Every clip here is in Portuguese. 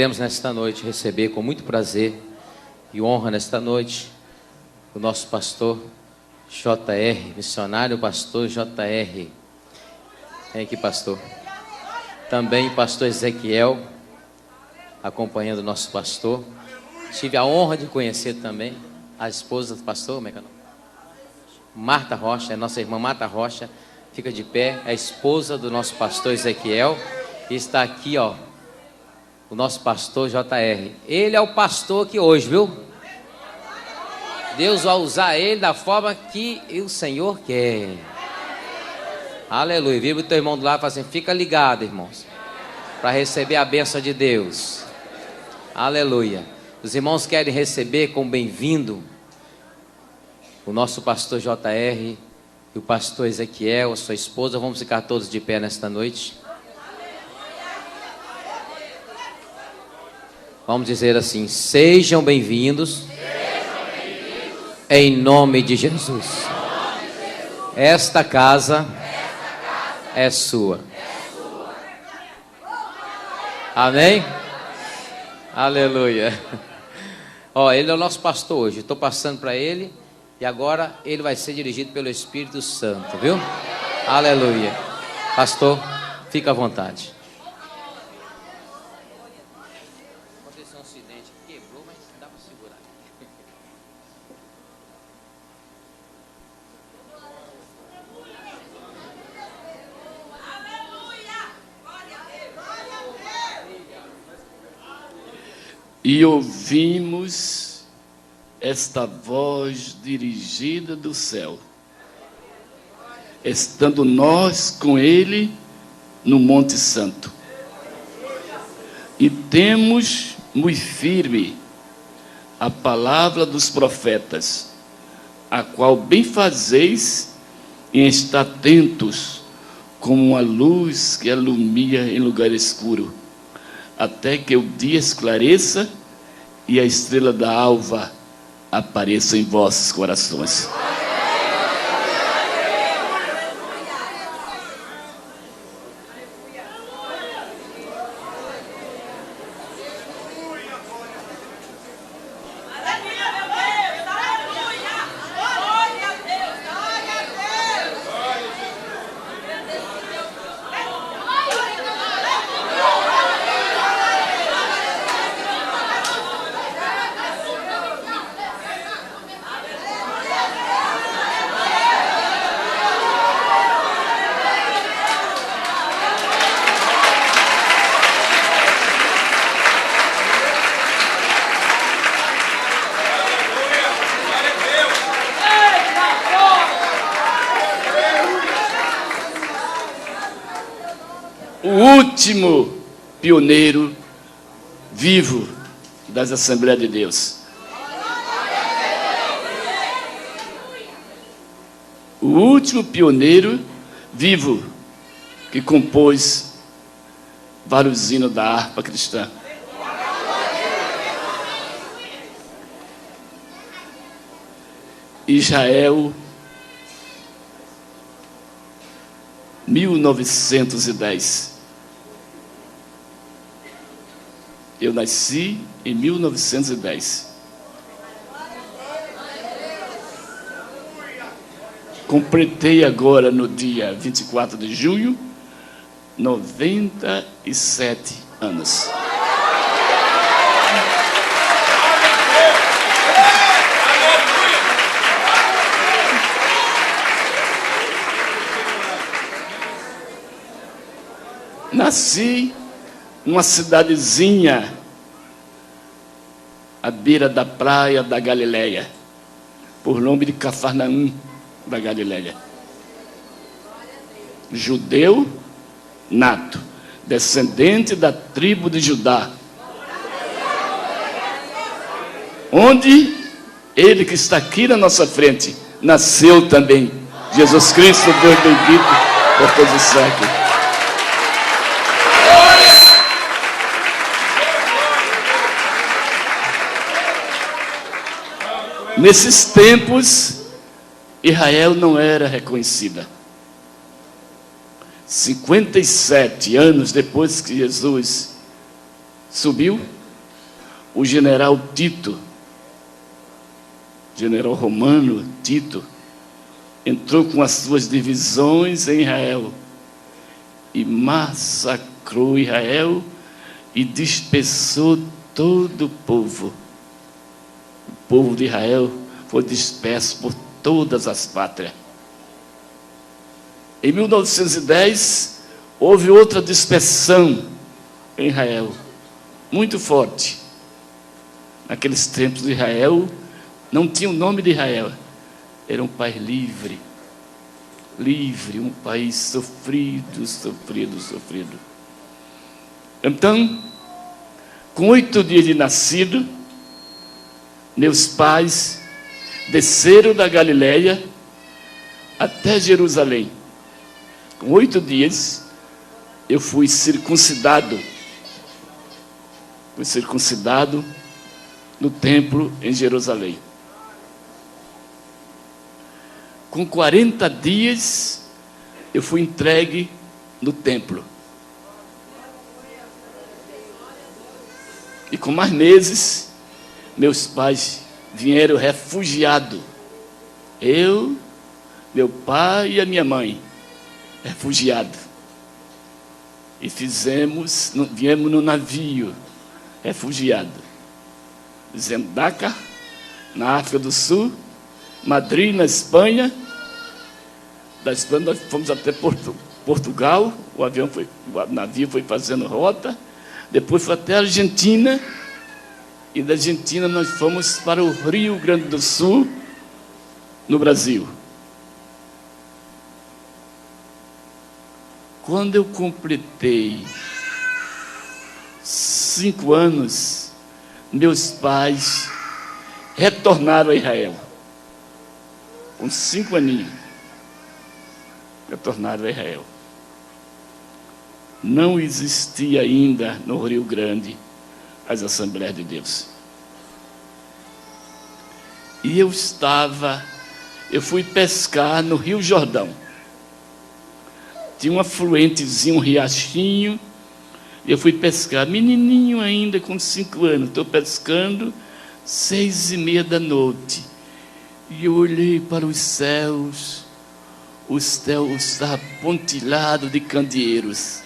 queremos nesta noite receber com muito prazer e honra nesta noite o nosso pastor JR, missionário pastor JR. Vem aqui, pastor. Também o pastor Ezequiel, acompanhando o nosso pastor. Tive a honra de conhecer também a esposa do pastor, como é que é o nome? Marta Rocha, é nossa irmã Marta Rocha, fica de pé, é a esposa do nosso pastor Ezequiel. E está aqui, ó, o nosso pastor JR. Ele é o pastor aqui hoje, viu? Deus vai usar ele da forma que o Senhor quer. Aleluia. Vira o teu irmão do lado e fala assim: fica ligado, irmãos, para receber a bênção de Deus. Aleluia. Os irmãos querem receber com bem-vindo o nosso pastor JR e o pastor Ezequiel, a sua esposa. Vamos ficar todos de pé nesta noite. Vamos dizer assim: sejam bem-vindos, em nome de Jesus. Esta casa é sua. Amém? Aleluia. Ó, ele é o nosso pastor hoje. Estou passando para ele e agora ele vai ser dirigido pelo Espírito Santo, viu? Aleluia. Pastor, fica à vontade. E ouvimos esta voz dirigida do céu, estando nós com ele no Monte Santo. E temos muito firme a palavra dos profetas, a qual bem fazeis em estar atentos, como uma luz que alumia em lugar escuro, até que o dia esclareça e a estrela da alva apareça em vossos corações. Último pioneiro vivo das Assembleias de Deus. O último pioneiro vivo que compôs vários hinos da harpa cristã. Israel, 1910. Eu nasci em 1910. Completei agora, no dia 24 de junho, 97 anos. Nasci numa cidadezinha à beira da praia da Galileia, por nome de Cafarnaum da Galileia. Judeu nato, descendente da tribo de Judá, onde ele que está aqui na nossa frente nasceu também. Jesus Cristo, Deus bendito por todos os séculos. Nesses tempos, Israel não era reconhecida. 57 anos depois que Jesus subiu, o general Tito, general romano Tito, entrou com as suas divisões em Israel e massacrou Israel e dispersou todo o povo. O povo de Israel foi disperso por todas as pátrias. Em 1910, houve outra dispersão em Israel, muito forte. Naqueles tempos de Israel, não tinha o nome de Israel. Era um país livre, um país sofrido. Então, com 8 dias de nascido, meus pais desceram da Galileia até Jerusalém. Com 8 dias, eu fui circuncidado. Fui circuncidado no templo em Jerusalém. Com 40 dias, eu fui entregue no templo. E com mais meses, meus pais vieram refugiados. Eu, meu pai e a minha mãe, refugiados. E viemos no navio, refugiados. Zendaca, na África do Sul, Madrid, na Espanha. Da Espanha nós fomos até Portugal, o navio foi fazendo rota. Depois foi até a Argentina, e da Argentina nós fomos para o Rio Grande do Sul, no Brasil. Quando eu completei 5 anos, meus pais retornaram a Israel. Com 5 aninhos, retornaram a Israel. Não existia ainda no Rio Grande as Assembleias de Deus. E eu fui pescar no Rio Jordão. Tinha um afluentezinho, um riachinho, e eu fui pescar, menininho ainda, com 5 anos, estou pescando, 6:30 da noite, e eu olhei para os céus, o céu estava pontilhado de candeeiros,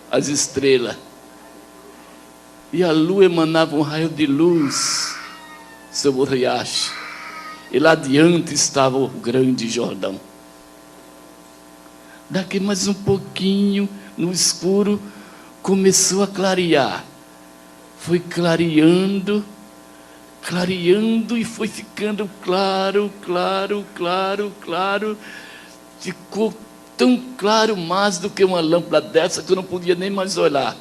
as estrelas, e a lua emanava um raio de luz sobre o riacho, e lá adiante estava o grande Jordão. Daqui mais um pouquinho, no escuro, começou a clarear. Foi clareando e foi ficando claro. Ficou tão claro mais do que uma lâmpada dessa que eu não podia nem mais olhar.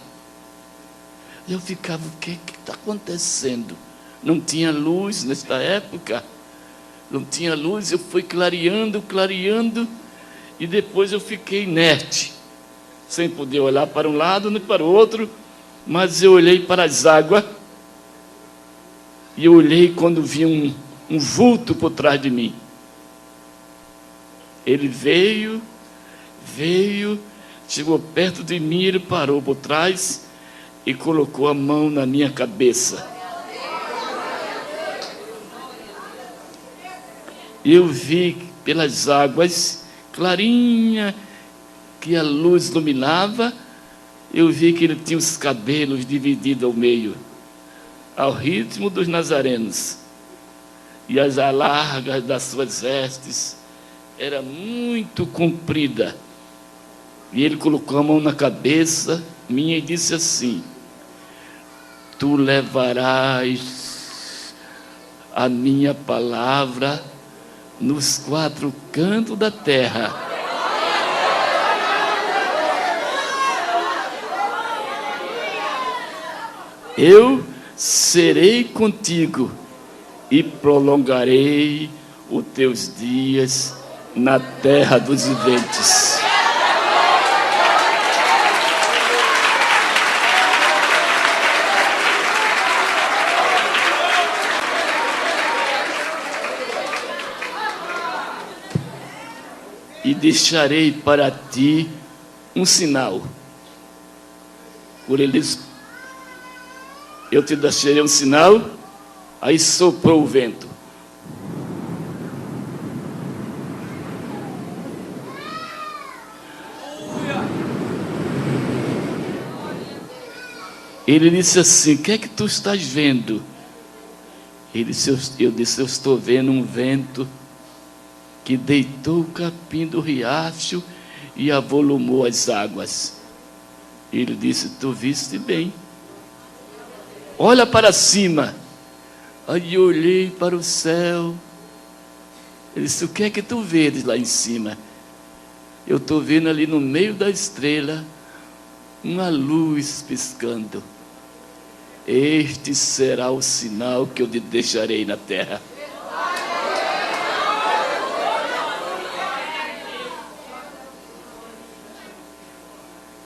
Eu ficava, o que está acontecendo? Não tinha luz nesta época. Não tinha luz, eu fui clareando. E depois eu fiquei inerte, sem poder olhar para um lado nem para o outro, mas eu olhei para as águas, e eu olhei quando vi um vulto por trás de mim. Ele veio, chegou perto de mim, ele parou por trás e colocou a mão na minha cabeça. Eu vi pelas águas clarinha, que a luz iluminava, eu vi que ele tinha os cabelos divididos ao meio, ao ritmo dos nazarenos, e as alargas das suas vestes era muito comprida. E ele colocou a mão na cabeça minha e disse assim: tu levarás a minha palavra nos 4 cantos da terra. Eu serei contigo e prolongarei os teus dias na terra dos viventes. E deixarei para ti um sinal. Por eles Eu te deixei um sinal, aí soprou o vento. Ele disse assim: o que é que tu estás vendo? Eu disse: eu estou vendo um vento que deitou o capim do riacho e avolumou as águas. Ele disse: tu viste bem. Olha para cima. Aí eu olhei para o céu. Ele disse: o que é que tu vês lá em cima? Eu estou vendo ali no meio da estrela uma luz piscando. Este será o sinal que eu te deixarei na terra.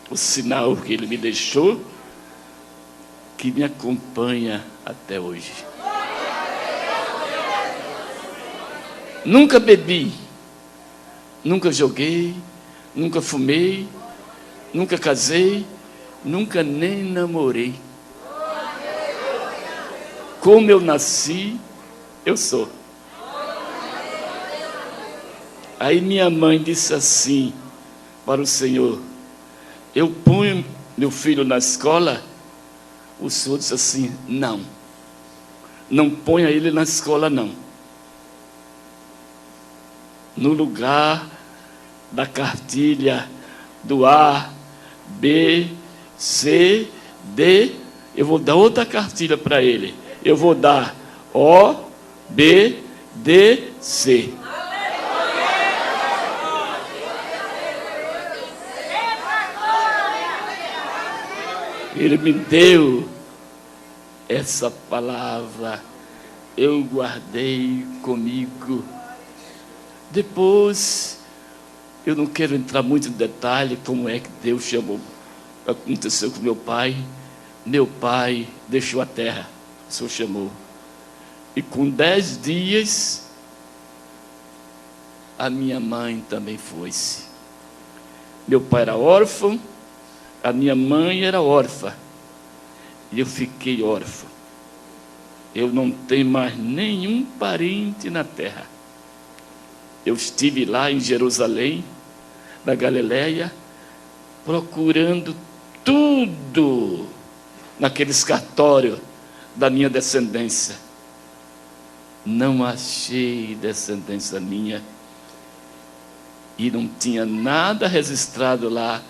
O sinal que ele me deixou, que me acompanha até hoje. Nunca bebi, nunca joguei, nunca fumei, nunca casei, nunca nem namorei. Como eu nasci, eu sou. Aí minha mãe disse assim para o Senhor: eu ponho meu filho na escola? O Senhor disse assim: não, não ponha ele na escola não. No lugar da cartilha do A, B, C, D, eu vou dar outra cartilha para ele. Eu vou dar O, B, D, C. Ele me deu essa palavra, eu guardei comigo. Depois, eu não quero entrar muito em detalhe como é que Deus chamou, aconteceu com meu pai. Meu pai deixou a terra, o Senhor chamou. E com 10 dias, a minha mãe também foi-se. Meu pai era órfão, a minha mãe era órfã. E eu fiquei órfão. Eu não tenho mais nenhum parente na terra. Eu estive lá em Jerusalém, na Galileia, procurando tudo naquele cartório da minha descendência. Não achei descendência minha. E não tinha nada registrado lá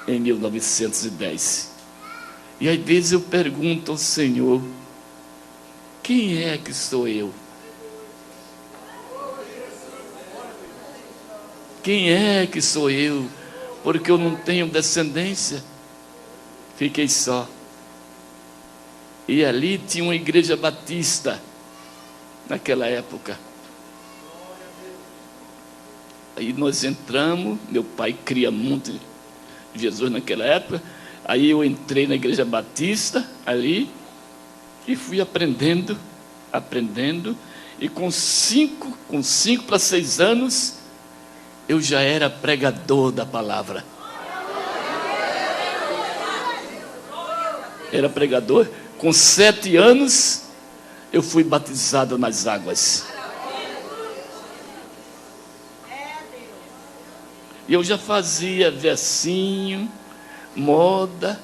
em 1910. E às vezes eu pergunto ao Senhor: quem é que sou eu? Quem é que sou eu? Porque eu não tenho descendência. Fiquei só. E ali tinha uma igreja batista, naquela época. Aí nós entramos, meu pai cria muito Jesus naquela época. Aí eu entrei na igreja batista, ali, e fui aprendendo, e com 5 para 6 anos, eu já era pregador da palavra. Era pregador. Com 7 anos, eu fui batizado nas águas. E eu já fazia versinho, moda,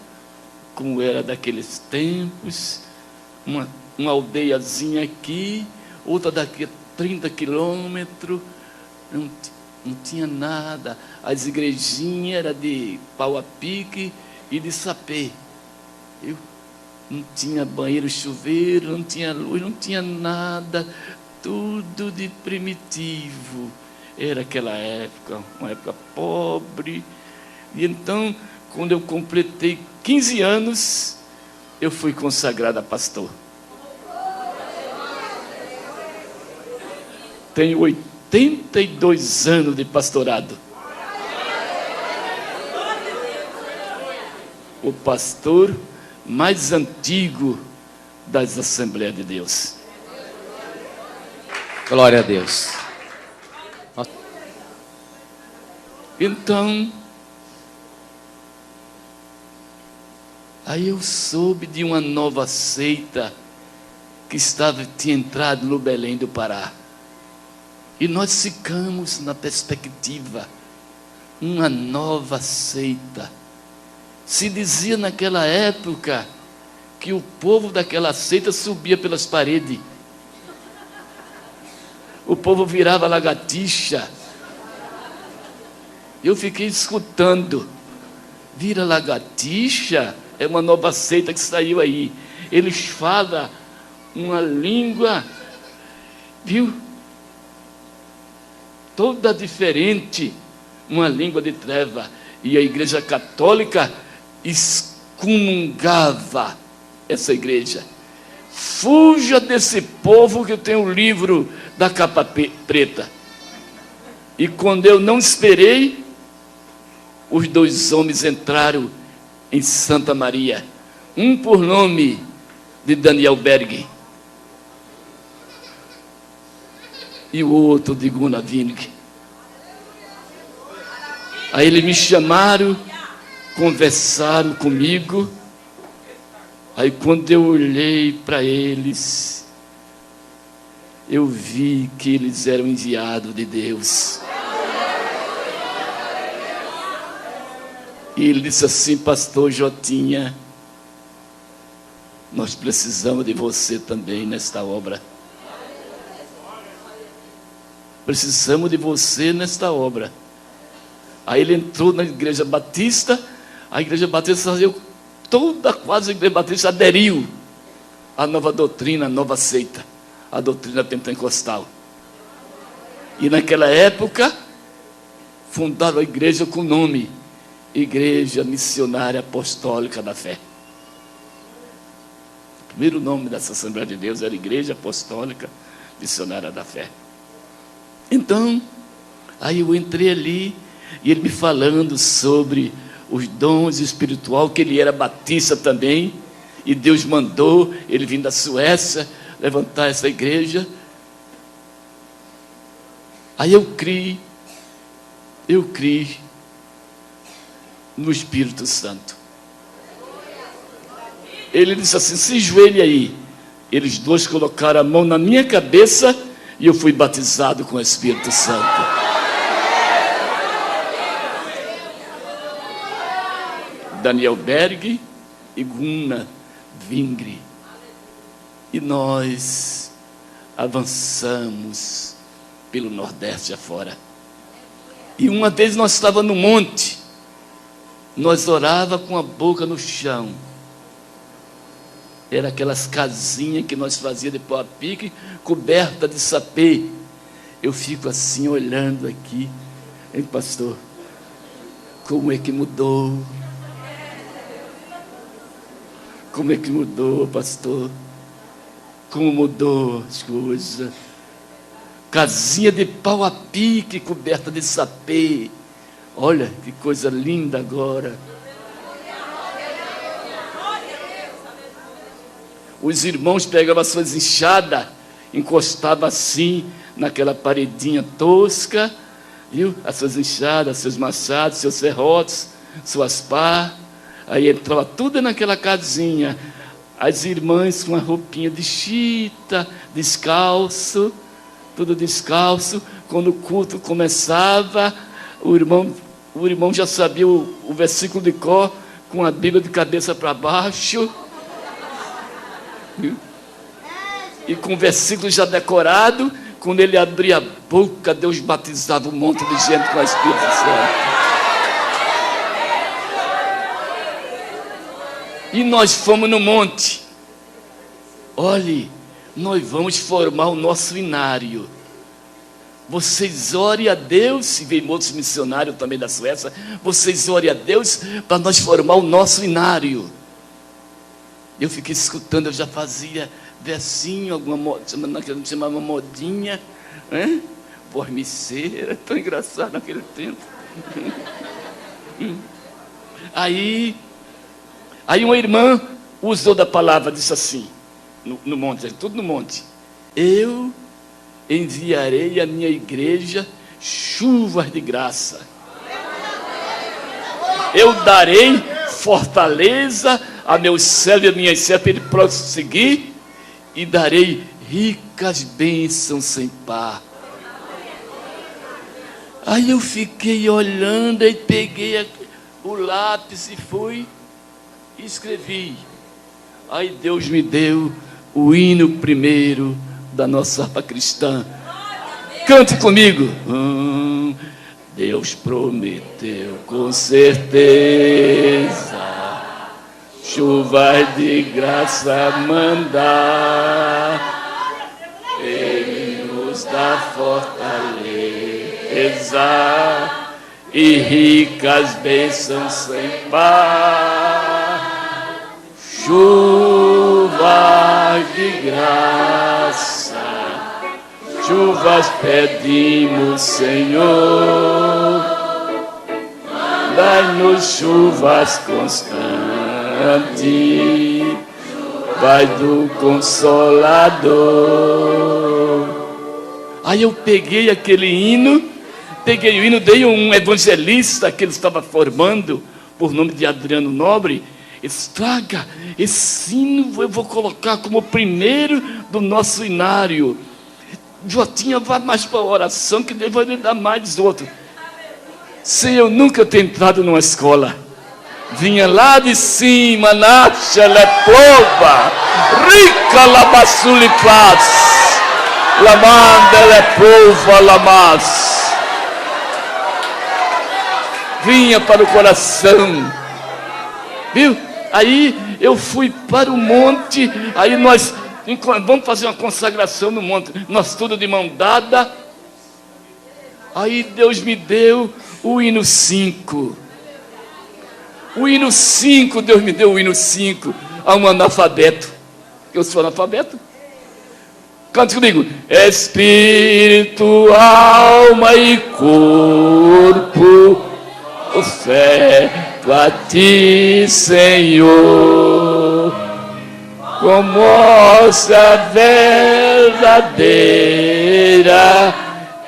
como era daqueles tempos, uma aldeiazinha aqui, outra daqui a 30 quilômetros, não tinha nada. As igrejinhas eram de pau a pique e de sapê. Eu não tinha banheiro, chuveiro, não tinha luz, não tinha nada, tudo de primitivo. Era aquela época, uma época pobre. E então, quando eu completei 15 anos, eu fui consagrado a pastor. Tenho 82 anos de pastorado. O pastor mais antigo das Assembleias de Deus. Glória a Deus. Então, Aí eu soube de uma nova seita que tinha entrado no Belém do Pará. E nós ficamos na perspectiva. Uma nova seita. Se dizia naquela época que o povo daquela seita subia pelas paredes. O povo virava lagartixa. Eu fiquei escutando. Vira lagartixa? É uma nova seita que saiu aí. Eles falam uma língua, viu? Toda diferente. Uma língua de treva. E a igreja católica excomungava essa igreja. Fuja desse povo que tem o livro da capa preta. E quando eu não esperei, os dois homens entraram em Santa Maria. Um por nome de Daniel Berg e o outro de Gunnar Wing. Aí eles me chamaram, conversaram comigo. Aí quando eu olhei para eles, eu vi que eles eram enviados de Deus. E ele disse assim: pastor Jotinha, nós precisamos de você também nesta obra. Precisamos de você nesta obra. Aí ele entrou na igreja batista. A igreja batista fazia quase a igreja batista aderiu à nova doutrina, à nova seita, a doutrina pentecostal. E naquela época fundaram a igreja com o nome Igreja Missionária Apostólica da Fé. O primeiro nome dessa Assembleia de Deus era Igreja Apostólica Missionária da Fé. Então, aí eu entrei ali e ele me falando sobre os dons espirituais, que ele era batista também, e Deus mandou ele vir da Suécia levantar essa igreja. Aí eu criei no Espírito Santo. Ele disse assim: se ajoelhe aí. Eles dois colocaram a mão na minha cabeça e eu fui batizado com o Espírito Santo. Daniel Berg e Gunnar Wing. E nós avançamos pelo Nordeste afora. E uma vez nós estávamos no monte. Nós orava com a boca no chão. Era aquelas casinhas que nós fazíamos de pau a pique, coberta de sapê. Eu fico assim olhando aqui, hein, pastor? Como é que mudou? Como é que mudou, pastor? Como mudou as coisas? Casinha de pau a pique, coberta de sapê. Olha que coisa linda agora. Os irmãos pegavam as suas enxadas, encostavam assim naquela paredinha tosca, viu? As suas enxadas, seus machados, seus serrotes, suas pás. Aí entrava tudo naquela casinha. As irmãs com a roupinha de chita, descalço, tudo descalço. Quando o culto começava, o irmão já sabia o versículo de cor, com a Bíblia de cabeça para baixo. Viu? E com o versículo já decorado, quando ele abria a boca, Deus batizava um monte de gente com o Espírito Santo. E nós fomos no monte. Olhe, nós vamos formar o nosso inário. Vocês orem a Deus, e veio outros missionários também da Suécia. Vocês orem a Deus para nós formar o nosso inário. Eu fiquei escutando, eu já fazia versinho, alguma naquela chamava modinha, hein? Formiceira, tão engraçado naquele tempo. Aí uma irmã usou da palavra, disse assim, no monte, tudo no monte: eu enviarei à minha igreja chuvas de graça. Eu darei fortaleza a meus servos e a minhas servas para ele prosseguir, e darei ricas bênçãos sem par. Aí eu fiquei olhando e peguei o lápis e fui e escrevi. Aí Deus me deu o hino primeiro da nossa harpa cristã. Cante comigo. Deus prometeu com certeza chuvas de graça mandar. Ele nos dá fortaleza e ricas bênçãos sem par. Chuvas de graça, chuvas pedimos, Senhor. Dai-nos chuvas constantes, vai do Consolador. Aí eu peguei aquele hino, dei a um evangelista que ele estava formando, por nome de Adriano Nobre. Estraga, esse hino eu vou colocar como o primeiro do nosso inário. Já tinha mais para a oração, que Deus vai lhe dar mais outro. Se eu nunca ter entrado numa escola, vinha lá de cima, Nacha Leplova, rica Labassuli Paz, Lamanda Leplova Lamas. Vinha para o coração, viu? Aí eu fui para o monte, aí nós vamos fazer uma consagração no monte, nós tudo de mão dada. Aí Deus me deu o hino 5. O hino 5, Deus me deu o hino 5 a um analfabeto. Eu sou analfabeto. Cante comigo. Espírito, alma e corpo, oferto a ti, Senhor, como mostra verdadeira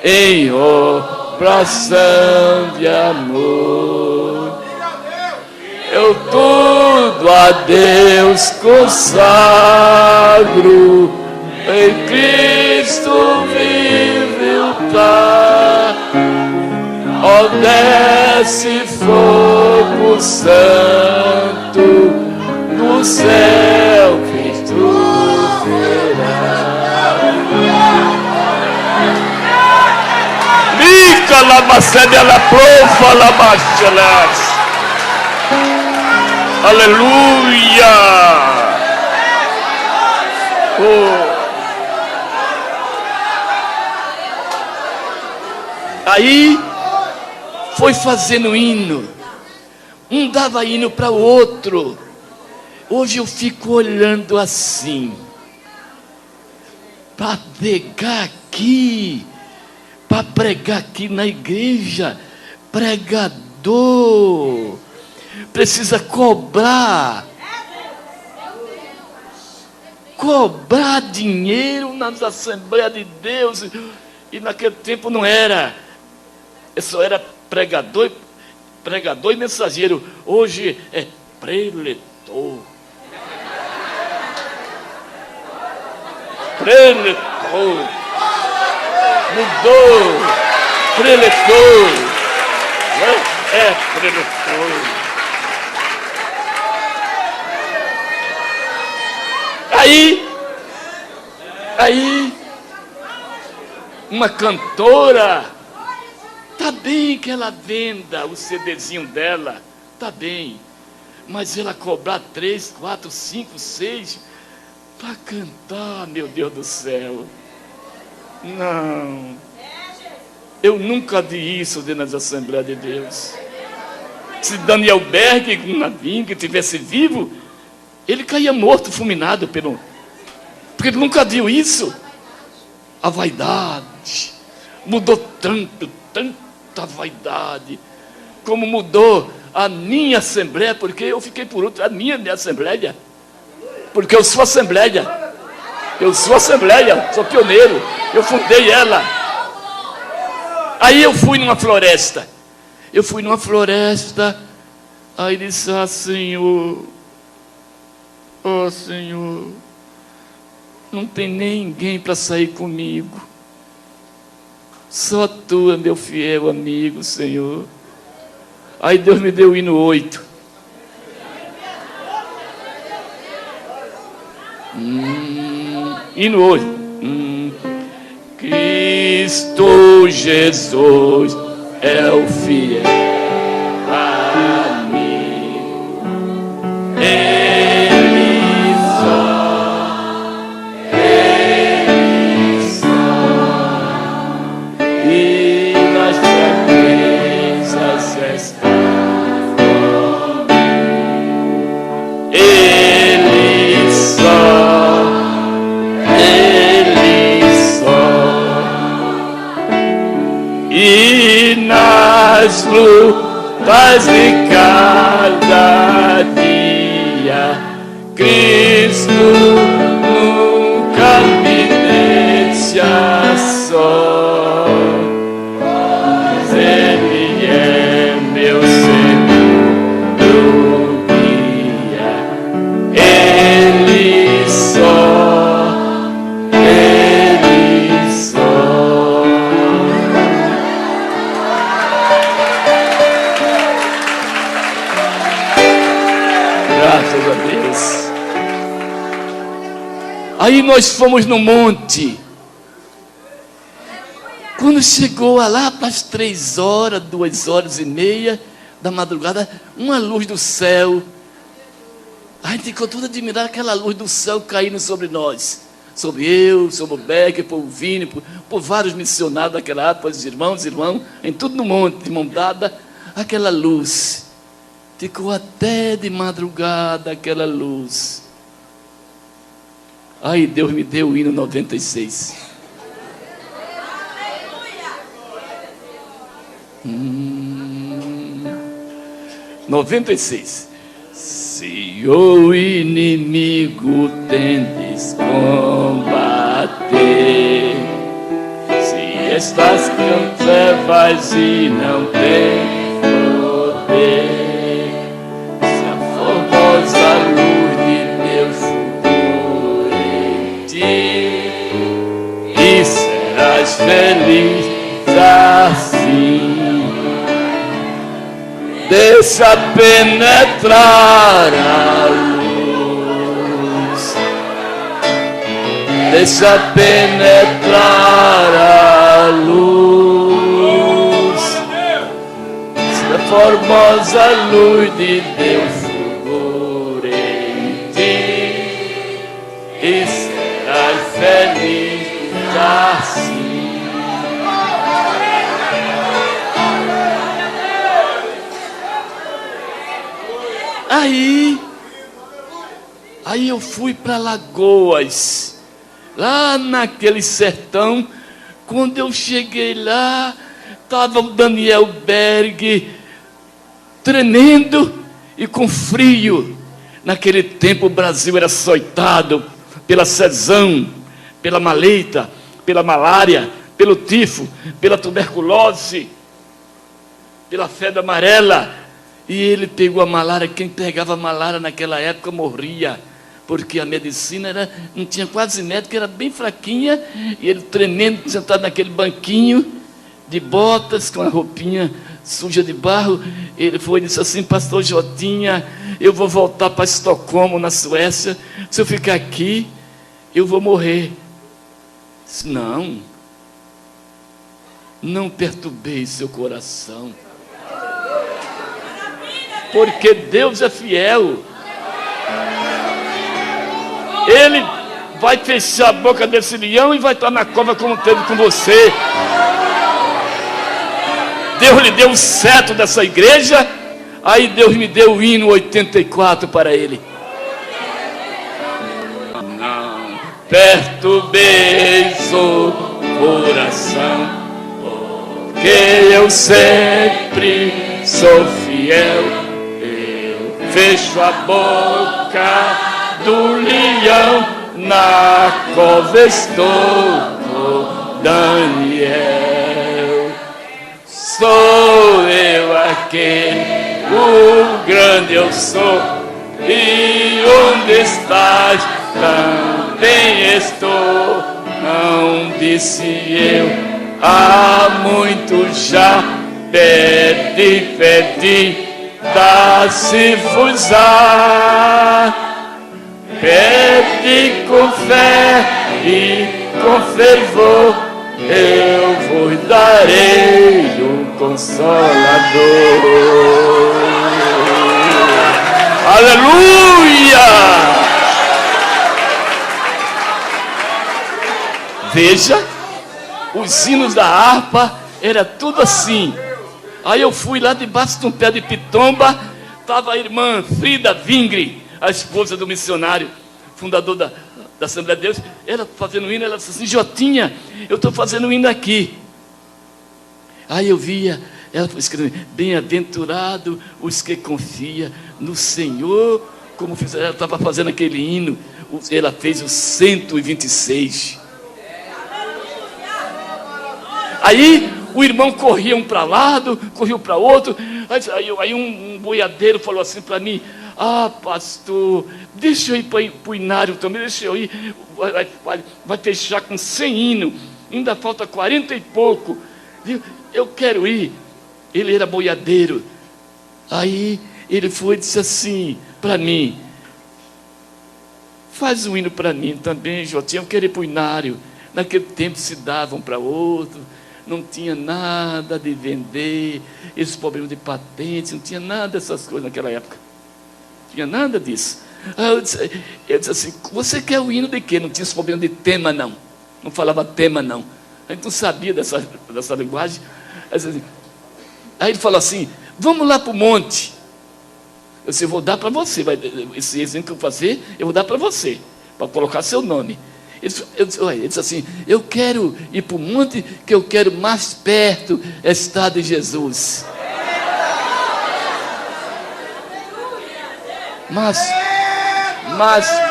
em oração de amor. Eu tudo a Deus consagro, em Cristo vive o Pai. Ó, desce fogo santo no céu que tu verás. Mica la macédia la prova la bachelas. Aleluia. Aí foi fazendo hino, um dava hino para o outro. Hoje eu fico olhando assim, para pregar aqui, para pregar aqui na igreja. Pregador precisa cobrar dinheiro nas Assembleias de Deus. E naquele tempo não era, só era pregador e mensageiro. Hoje é preletor. Mudou. Preletor. É preletor. Aí uma cantora, tá bem que ela venda o CDzinho dela, tá bem, mas ela cobrar 3, 4, 5, 6 para cantar, meu Deus do céu. Não, eu nunca vi isso dentro das Assembleias de Deus. Se Daniel Berg, que tivesse vivo, ele caía morto, fulminado porque ele nunca viu isso. A vaidade mudou tanta vaidade, como mudou a minha Assembleia, porque eu fiquei por outra, a minha Assembleia, porque eu sou Assembleia, sou pioneiro, eu fundei ela. Aí eu fui numa floresta, Aí ele disse: ah, Senhor, ó Senhor, não tem ninguém para sair comigo. Só tu é meu fiel amigo, Senhor. Aí Deus me deu o hino 8. Hino 8. Cristo Jesus é o fiel amigo. Ele só. E nas fraquezas está comigo. Ele só. E nas lutas de cada dia, Cristo nunca me deixa só. Mas Ele é meu Senhor, guia. Ele só. Graças a Deus. Aí nós fomos no monte. Quando chegou lá para as 3 horas, 2h30 da madrugada, uma luz do céu. A gente ficou todo admirado, aquela luz do céu caindo sobre nós. Sobre eu, sobre o Becker, por Vini, por vários missionários daquela época, os irmãos, em tudo no monte, de mão dada, aquela luz. Ficou até de madrugada aquela luz. Aí Deus me deu o hino 96. 96. Se o inimigo tendes combater, se estás com trevas e não tem poder, a luz de Deus fulgor em ti, e serás feliz assim. Deixa penetrar a luz, deixa penetrar a luz, essa formosa luz de Deus e serás feliz assim. Aí eu fui para Lagoas, lá naquele sertão. Quando eu cheguei lá, estava o Daniel Berg tremendo e com frio. Naquele tempo o Brasil era açoitado pela sezão, pela maleita, pela malária, pelo tifo, pela tuberculose, pela febre amarela. E ele pegou a malária. Quem pegava a malária naquela época morria, porque a medicina não tinha quase médico, era bem fraquinha. E ele tremendo, sentado naquele banquinho, de botas, com a roupinha suja de barro. Ele foi e disse assim: pastor Jotinha, eu vou voltar para Estocolmo, na Suécia. Se eu ficar aqui, eu vou morrer. Disse: não perturbeis seu coração, porque Deus é fiel. Ele vai fechar a boca desse leão e vai estar na cova como teve com você. Deus lhe deu o cetro dessa igreja. Aí Deus me deu o hino 84 para ele. Não perturbeis o coração, porque eu sempre sou fiel. Eu fecho a boca do leão, na cova estou com Daniel. Sou eu aquele, o grande eu sou, e onde estás, também estou. Não disse eu, há muito já, pedi, dá-se-vos pede com fé e com fervor, eu vos darei o Consolador. Aleluia! Veja, os hinos da harpa era tudo assim. Aí eu fui lá debaixo de um pé de pitomba, estava a irmã Frida Vingre, a esposa do missionário, fundador da Assembleia de Deus. Ela fazendo hino, ela disse assim: Jotinha, eu estou fazendo hino aqui. Aí eu via ela escrevendo: bem-aventurado os que confiam no Senhor. Como fizeram, ela estava fazendo aquele hino, ela fez o 126. Aí o irmão corria um para lado, corria para outro. Aí um boiadeiro falou assim para mim: ah, pastor, deixa eu ir para o Inário também, deixa eu ir. Vai fechar com 100 hinos, ainda falta 40 e pouco. Eu quero ir. Ele era boiadeiro. Aí ele foi e disse assim para mim: faz um hino para mim também, Jotinho, eu quero ir para o Inário. Naquele tempo se davam para outro. Não tinha nada de vender, esse problema de patentes, não tinha nada dessas coisas naquela época. Não tinha nada disso. Aí eu disse assim: você quer o hino de quê? Não tinha esse problema de tema, não. Não falava tema, não. A gente não sabia dessa linguagem. Aí ele falou assim: vamos lá para o monte. Eu disse: eu vou dar para você. Esse exemplo que eu vou fazer, eu vou dar para você, para colocar seu nome. Ele disse assim: eu quero ir para o monte, que eu quero mais perto estar de Jesus. Mais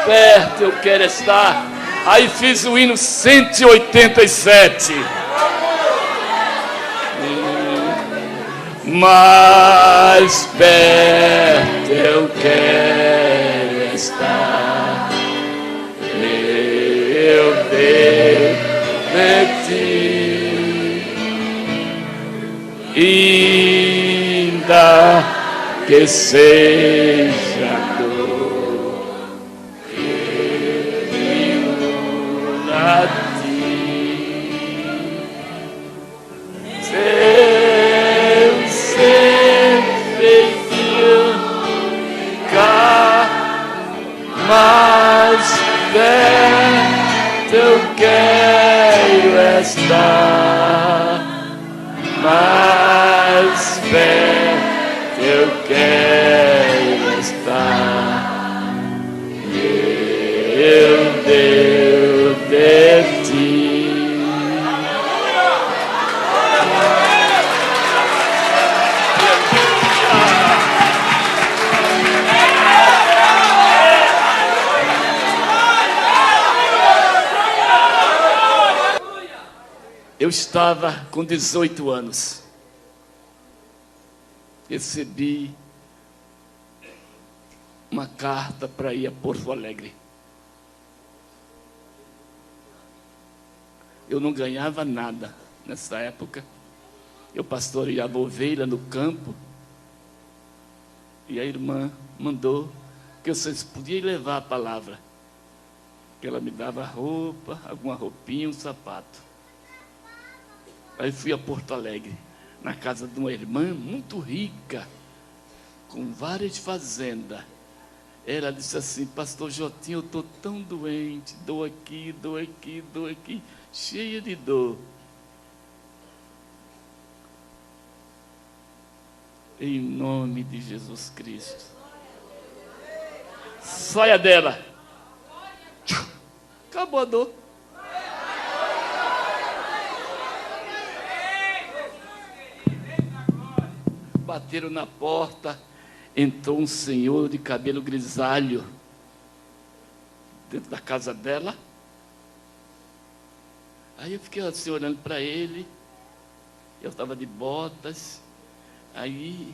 perto eu quero estar. Aí fiz o hino 187. Mais perto eu quero estar. Eu prometi, ainda que seja dor, eu a ti. Eu sempre ficar mais perto eu quero estar, mais perto eu quero estar, eu Deus de ti. Eu estava com 18 anos. Recebi uma carta para ir a Porto Alegre. Eu não ganhava nada nessa época. Eu pastoreava ovelha no campo. E a irmã mandou que eu só podia levar a palavra. Que ela me dava roupa, alguma roupinha, um sapato. Aí fui a Porto Alegre, na casa de uma irmã muito rica, com várias fazendas. Ela disse assim: pastor Jotinho, eu estou tão doente, dou aqui, cheia de dor. Em nome de Jesus Cristo. Saia dela. Acabou a dor. Bateram na porta, entrou um senhor de cabelo grisalho dentro da casa dela. Aí eu fiquei assim olhando para ele. Eu estava de botas. Aí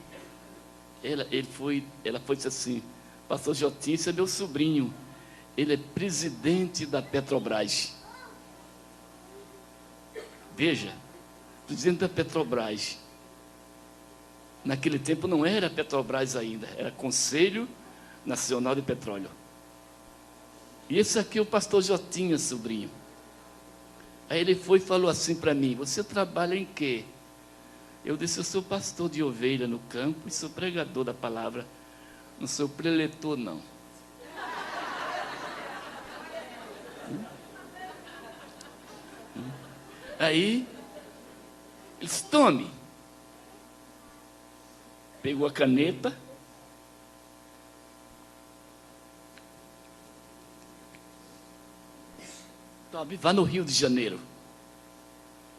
ela foi disse assim: pastor Jotinho, esse é meu sobrinho, ele é presidente da Petrobras. Veja, presidente da Petrobras. Naquele tempo não era Petrobras ainda, era Conselho Nacional de Petróleo. E esse aqui é o pastor Jotinha, sobrinho. Aí ele foi e falou assim para mim: você trabalha em quê? Eu disse: eu sou pastor de ovelha no campo e sou pregador da palavra. Não sou preletor, não. Aí, ele disse: tome. Pegou a caneta. Tome, vá no Rio de Janeiro.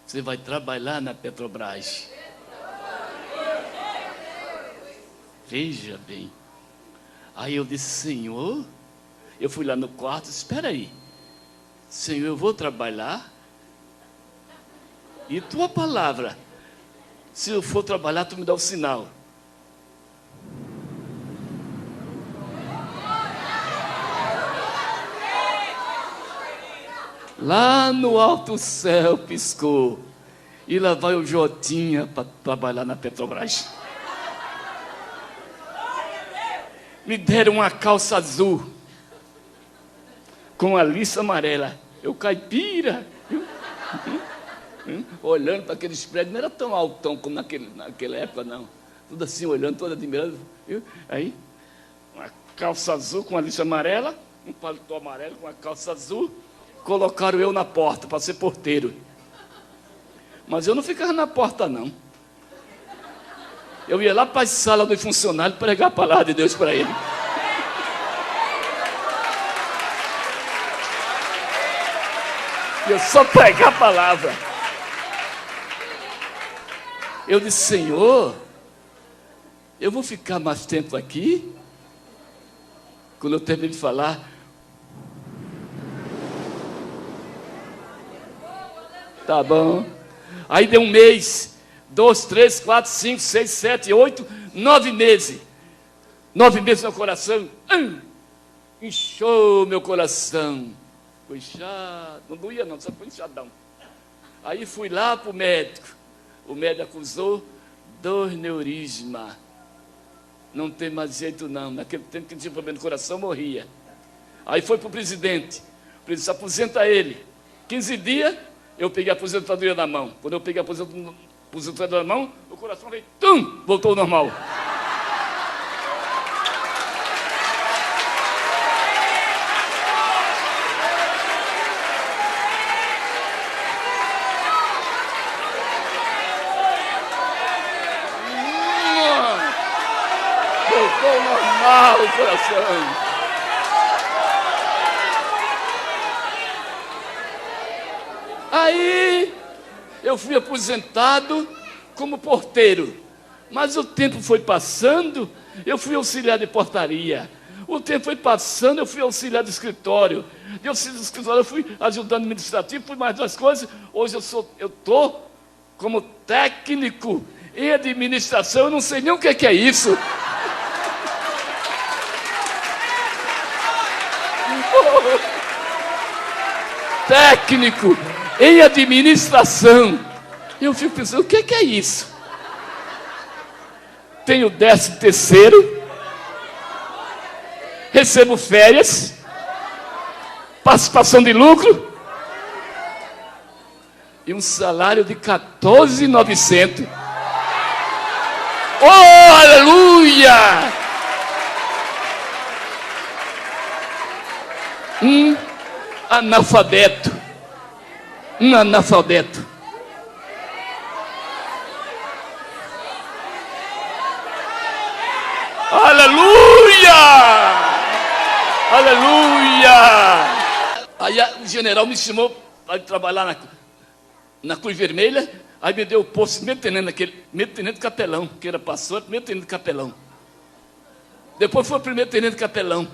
Você vai trabalhar na Petrobras. Veja bem. Aí eu disse: Senhor, eu fui lá no quarto, espera aí. Senhor, eu vou trabalhar. E tua palavra, se eu for trabalhar, tu me dá o sinal. Lá no alto céu piscou. E lá vai o Jotinha para trabalhar na Petrobras. Me deram uma calça azul com a lista amarela. Eu caipira. Olhando para aqueles prédios, não era tão altão como naquela época, não. Tudo assim, olhando, todo admirando. Aí, uma calça azul com a lista amarela, um paletó amarelo com a calça azul. Colocaram eu na porta para ser porteiro. Mas eu não ficava na porta, não. Eu ia lá para a sala do funcionário pregar a palavra de Deus para ele. Eu só pregar a palavra. Eu disse: Senhor, eu vou ficar mais tempo aqui? Quando eu terminei de falar, tá bom. Aí deu um mês, 2, 3, 4, 5, 6, 7, 8, 9 meses. 9 meses no coração. Inchou meu coração. Foi inchado. Não doía não, só foi inchadão. Aí fui lá para o médico. O médico acusou 2 neurismas. Não tem mais jeito não. Naquele tempo que tinha problema no coração, morria. Aí foi para o presidente. O presidente aposenta ele. 15 dias, eu peguei a aposentadoria na mão. Quando eu peguei a aposentadoria na mão, o coração veio, voltou ao normal. Voltou normal o coração. Aí eu fui aposentado como porteiro, mas o tempo foi passando, eu fui auxiliar de portaria. O tempo foi passando, eu fui auxiliar de escritório. De auxiliar de escritório eu fui ajudante administrativo, fui mais 2 coisas. Hoje eu estou como técnico em administração, eu não sei nem o que é isso. Técnico em administração. Eu fico pensando, o que é isso? Tenho 13º, recebo férias, participação de lucro e um salário de 14.900. Oh, aleluia! Analfabeto. Analfabeto. Aleluia! Aleluia! Aí o general me chamou para trabalhar na Cruz Vermelha. Aí me deu o posto de tenente capelão, que era pastor, primeiro tenente capelão. Depois foi o primeiro tenente capelão.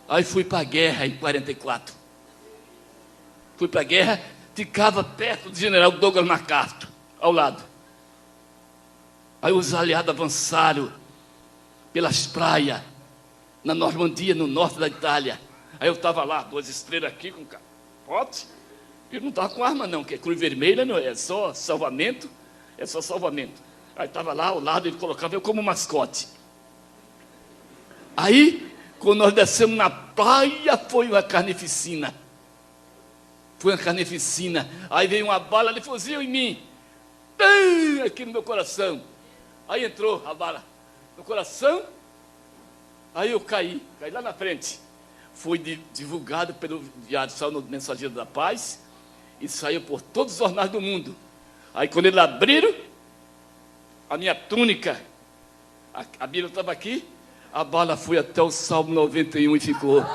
Aí fui para a guerra em 44. Fui para a guerra, ficava perto do general Douglas MacArthur, ao lado. Aí os aliados avançaram pelas praias, na Normandia, no norte da Itália. Aí eu estava lá, 2 estrelas aqui com capote. Eu não estava com arma não, que é cruz vermelha, não é só salvamento. É só salvamento. Aí estava lá ao lado, ele colocava eu como mascote. Aí, quando nós descemos na praia, foi uma carneficina. Foi uma carneficina. Aí veio uma bala de fuzil em mim. Aqui no meu coração. Aí entrou a bala no coração. Aí eu caí lá na frente. Foi divulgado pelo diário, saiu no Mensageiro da Paz. E saiu por todos os jornais do mundo. Aí quando eles abriram, a minha túnica, a Bíblia estava aqui, a bala foi até o Salmo 91 e ficou.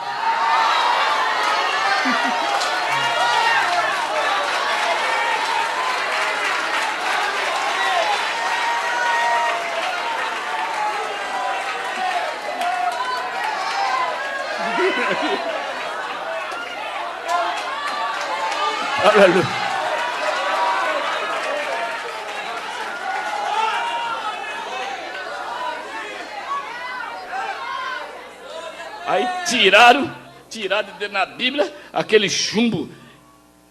Aleluia. Aí tiraram na Bíblia aquele chumbo.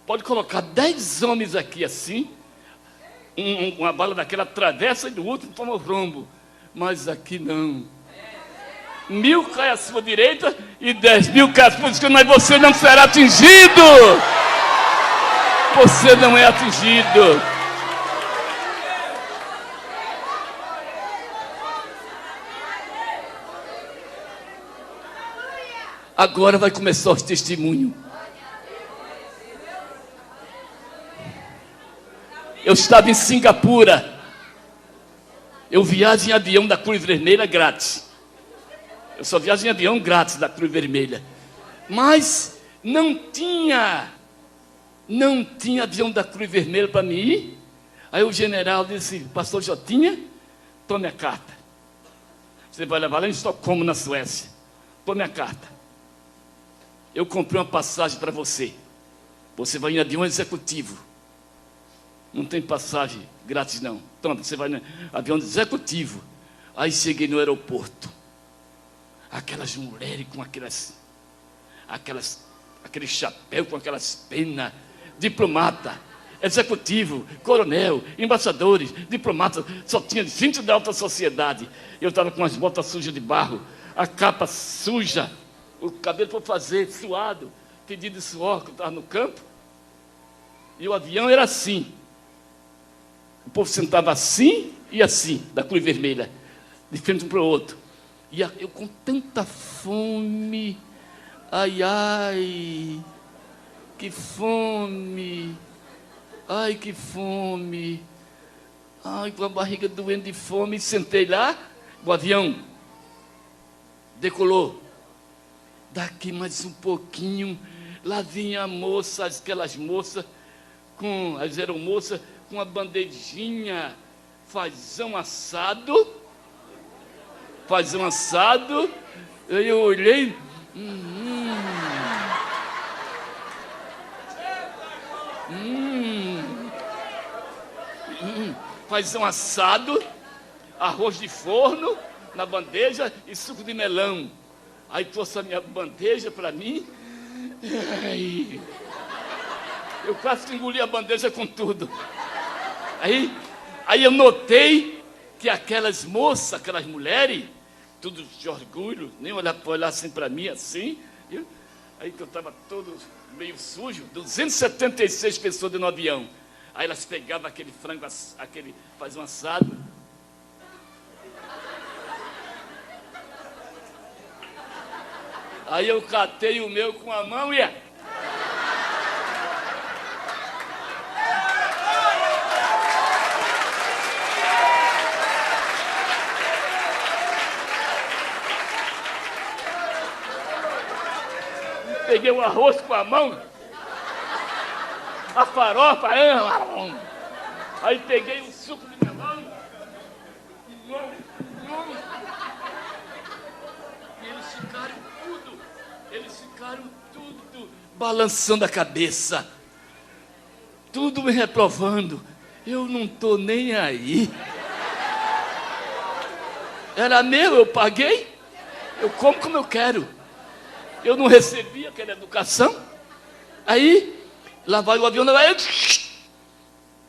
Pode colocar 10 homens aqui assim, uma bala daquela atravessa e do outro toma o rombo. Mas aqui não. 1000 cai à sua direita e 10.000 cai à sua esquerda, mas você não será atingido. Você não é atingido. Agora vai começar os testemunhos. Eu estava em Singapura. Eu viajo em avião da Cruz Vermelha grátis. Eu só viajo em avião grátis da Cruz Vermelha. Mas não tinha avião da Cruz Vermelha para mim ir. Aí o general disse: pastor Jotinha, tome a carta. Você vai levar lá em Estocolmo, na Suécia. Tome a carta. Eu comprei uma passagem para você. Você vai em avião executivo. Não tem passagem grátis não. Toma, você vai no avião executivo. Aí cheguei no aeroporto. Aquelas mulheres com aquele chapéu com aquelas penas. Diplomata, executivo, coronel, embaixadores, diplomatas. Só tinha gente da alta sociedade. Eu estava com as botas sujas de barro, a capa suja, o cabelo para fazer, suado, fedido de suor, que eu estava no campo. E o avião era assim. O povo sentava assim e assim, da Cruz Vermelha, de frente um para o outro. E eu com tanta fome, ai, ai, que fome, ai, que fome, ai, com a barriga doendo de fome, sentei lá, o avião decolou. Daqui mais um pouquinho, lá vinha a moça, aquelas moças, as aeromoças, com uma bandejinha, fazão assado, aí eu olhei, fazão assado, arroz de forno na bandeja e suco de melão. Aí trouxe a minha bandeja para mim. Ai, eu quase que engoli a bandeja com tudo. Aí eu notei que aquelas moças, aquelas mulheres, tudo de orgulho, nem olhar assim para mim assim. Aí que eu estava todo meio sujo, 276 pessoas dentro do avião. Aí elas pegavam aquele frango, faziam um assado. Aí eu catei o meu com a mão e peguei o arroz com a mão, a farofa, aí peguei o suco de melão, e eles ficaram tudo balançando a cabeça, tudo me reprovando. Eu não estou nem aí. Era meu, eu paguei. Eu como eu quero. Eu não recebi aquela educação. Aí, lá vai o avião,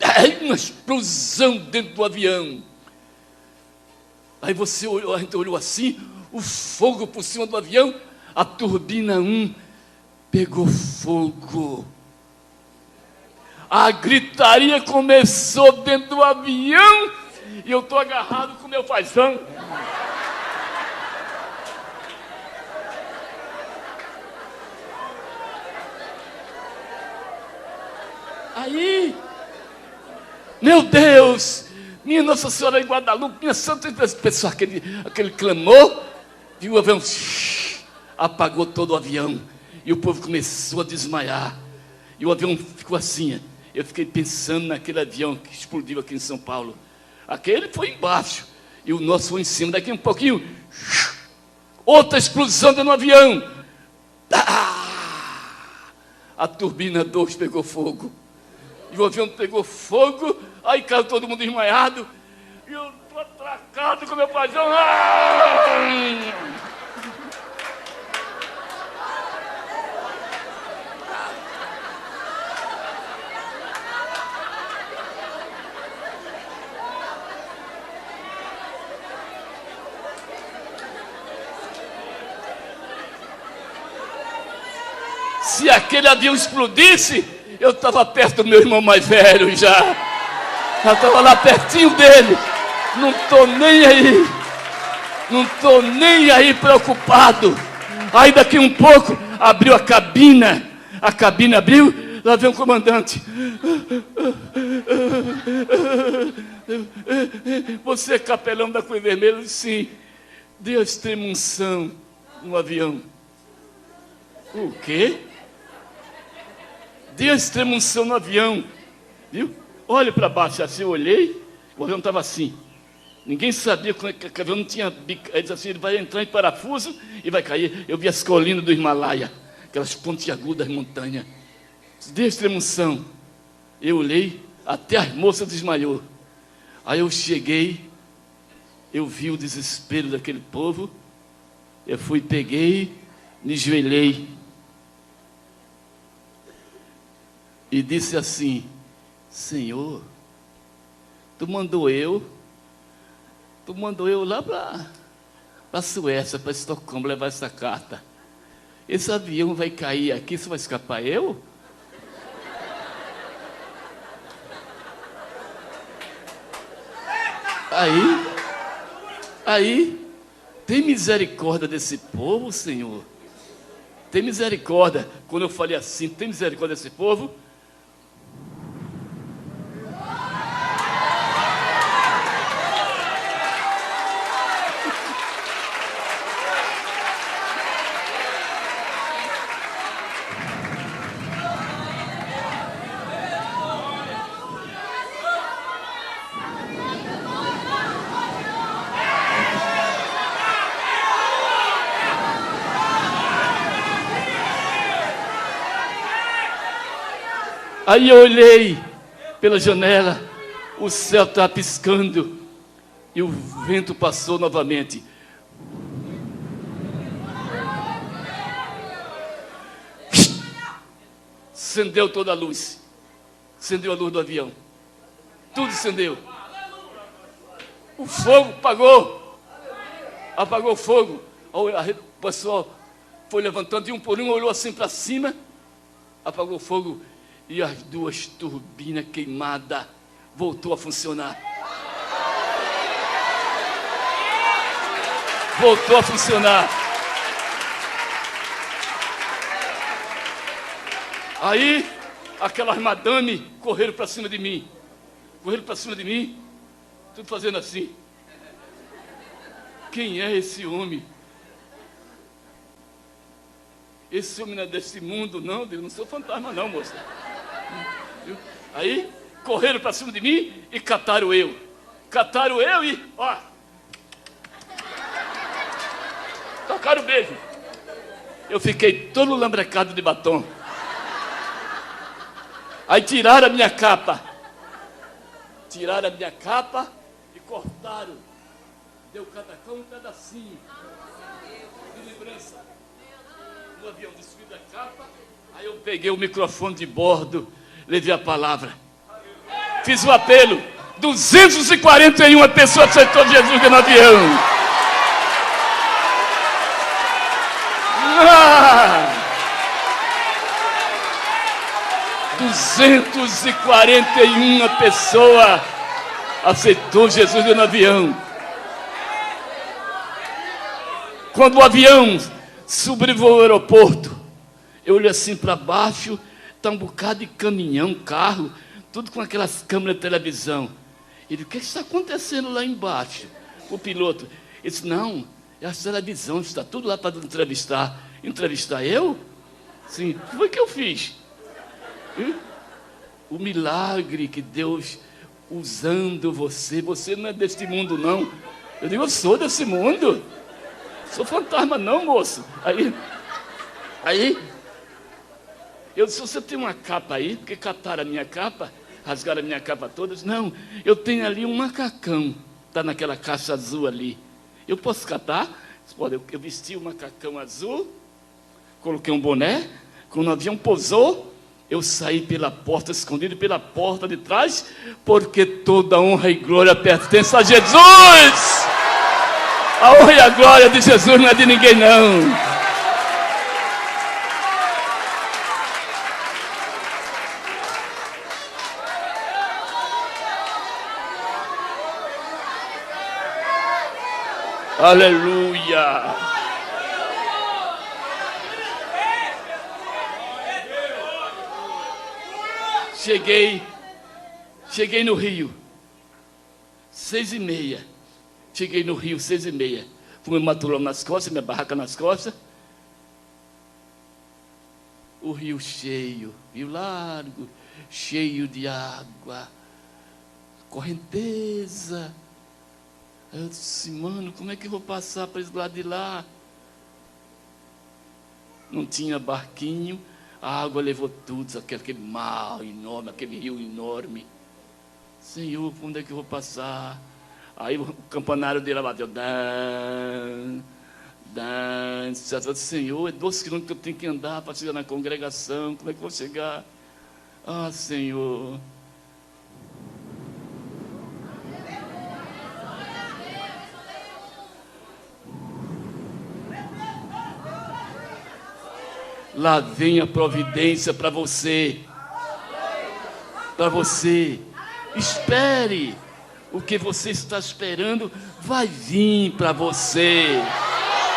aí uma explosão dentro do avião. Aí você olhou, a gente olhou assim, o fogo por cima do avião, a turbina 1 pegou fogo. A gritaria começou dentro do avião e eu estou agarrado com meu paizão. Aí, meu Deus, minha Nossa Senhora em Guadalupe, minha Santa Pessoa, aquele clamor, viu o avião, apagou todo o avião, e o povo começou a desmaiar, e o avião ficou assim. Eu fiquei pensando naquele avião que explodiu aqui em São Paulo. Aquele foi embaixo, e o nosso foi em cima. Daqui um pouquinho, outra explosão dentro do avião. A turbina 2 pegou fogo. E o avião pegou fogo, aí caiu todo mundo desmaiado, e eu estou atracado com meu paizão. Se aquele avião explodisse, eu estava perto do meu irmão mais velho já. Eu estava lá pertinho dele. Não estou nem aí. Não estou nem aí preocupado. Aí daqui um pouco, abriu a cabina. A cabine abriu, lá vem o comandante. Você é capelão da Cruz Vermelha? Sim. Deu extrema-unção no avião. O quê? Deu extrema-unção no avião, viu? Olha para baixo, assim, eu olhei, o avião estava assim. Ninguém sabia que o avião não tinha bico. Ele disse assim, ele vai entrar em parafuso e vai cair. Eu vi as colinas do Himalaia, aquelas pontiagudas montanhas. Deu extrema-unção. Eu olhei, até as moças desmaiou. Aí eu cheguei, eu vi o desespero daquele povo, eu fui, peguei, me ajoelhei. E disse assim, Senhor, Tu mandou eu lá para a Suécia, para Estocolmo, levar essa carta. Esse avião vai cair aqui, só vai escapar eu? Aí, tem misericórdia desse povo, Senhor. Tem misericórdia. Quando eu falei assim, tem misericórdia desse povo, aí eu olhei pela janela, o céu estava piscando e o vento passou novamente. Acendeu toda a luz. Acendeu a luz do avião. Tudo acendeu. O fogo apagou. Apagou o fogo. O pessoal foi levantando de um por um, olhou assim para cima. Apagou o fogo. E as duas turbinas queimadas voltou a funcionar. Voltou a funcionar. Aí, aquelas madame correram para cima de mim. Correram para cima de mim, tudo fazendo assim. Quem é esse homem? Esse homem não é desse mundo, não. Eu não sou fantasma, não, moça. Aí, correram para cima de mim e cataram eu. Cataram eu e, ó, tocaram o beijo. Eu fiquei todo lambrecado de batom. Aí tiraram a minha capa. Tiraram a minha capa e cortaram deu cada um pedacinho de lembrança. No avião desci da capa, aí eu peguei o microfone de bordo, levei a palavra. Fiz o apelo. 241 pessoas aceitou Jesus no avião. 241 pessoas aceitou Jesus no avião. Quando o avião sobrevoou o aeroporto, eu olhei assim para baixo, está um bocado de caminhão, carro, tudo com aquelas câmeras de televisão. Ele disse: o que está acontecendo lá embaixo? O piloto, ele disse: não, é a televisão, está tudo lá para entrevistar. Entrevistar eu? Sim, o que foi que eu fiz? O milagre que Deus usando você não é deste mundo não. Eu digo: eu sou desse mundo. Sou fantasma não, moço. Aí eu disse: você tem uma capa aí? Porque cataram a minha capa, rasgaram a minha capa toda. Não, eu tenho ali um macacão, está naquela caixa azul ali. Eu posso catar? Olha, eu vesti um macacão azul, coloquei um boné. Quando o avião pousou, eu saí pela porta, escondido pela porta de trás, porque toda honra e glória pertence a Jesus. A honra e a glória de Jesus não é de ninguém não. Aleluia! Cheguei no Rio, 6h30. Cheguei no Rio, 6h30. Fui meu matulão nas costas, minha barraca nas costas. O rio cheio, rio largo, cheio de água, correnteza. Eu disse: mano, como é que eu vou passar para esse lado de lá? Não tinha barquinho, a água levou tudo, aquele mar enorme, aquele rio enorme. Senhor, onde é que eu vou passar? Aí o campanário dele bateu. Senhor, é 12 quilômetros que eu tenho que andar para chegar na congregação. Como é que eu vou chegar? Ah, Senhor. Lá vem a providência para você. Para você. Espere. O que você está esperando vai vir para você.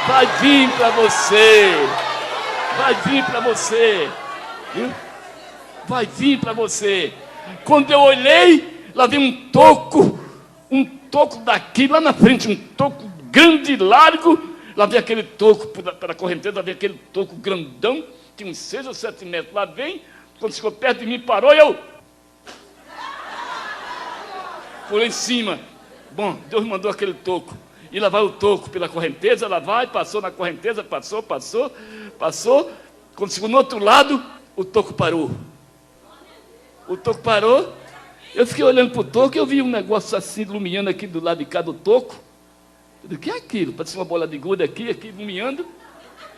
Vai vir para você. Vai vir para você. Viu? Vai vir para você. Quando eu olhei, lá vem um toco daqui, lá na frente, um toco grande e largo. Lá vem aquele toco, pela correnteza, lá vem aquele toco grandão, tinha uns 6 ou 7 metros. Lá vem, quando chegou perto de mim, parou e eu pulei em cima. Bom, Deus mandou aquele toco. E lá vai o toco pela correnteza, lá vai, passou na correnteza, passou. Quando chegou no outro lado, o toco parou. O toco parou. Eu fiquei olhando para o toco e eu vi um negócio assim, iluminando aqui do lado de cá do toco. Eu disse: o que é aquilo? Parecia uma bola de gude aqui, iluminando.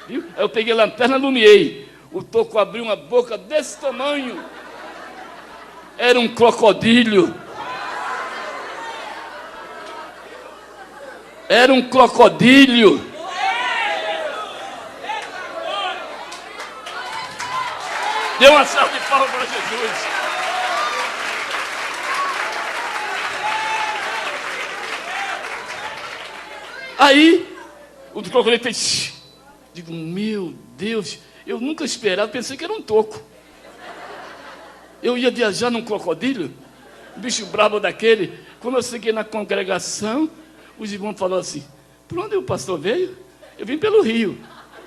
Viu? Aí eu peguei a lanterna e iluminei. O toco abriu uma boca desse tamanho. Era um crocodilo. Era um crocodilo. Deu uma salva de palmas para Jesus. Aí, o crocodilo fez. Digo: meu Deus, eu nunca esperava, pensei que era um toco. Eu ia viajar num crocodilo, um bicho brabo daquele. Quando eu cheguei na congregação, os irmãos falaram assim: por onde o pastor veio? Eu vim pelo rio.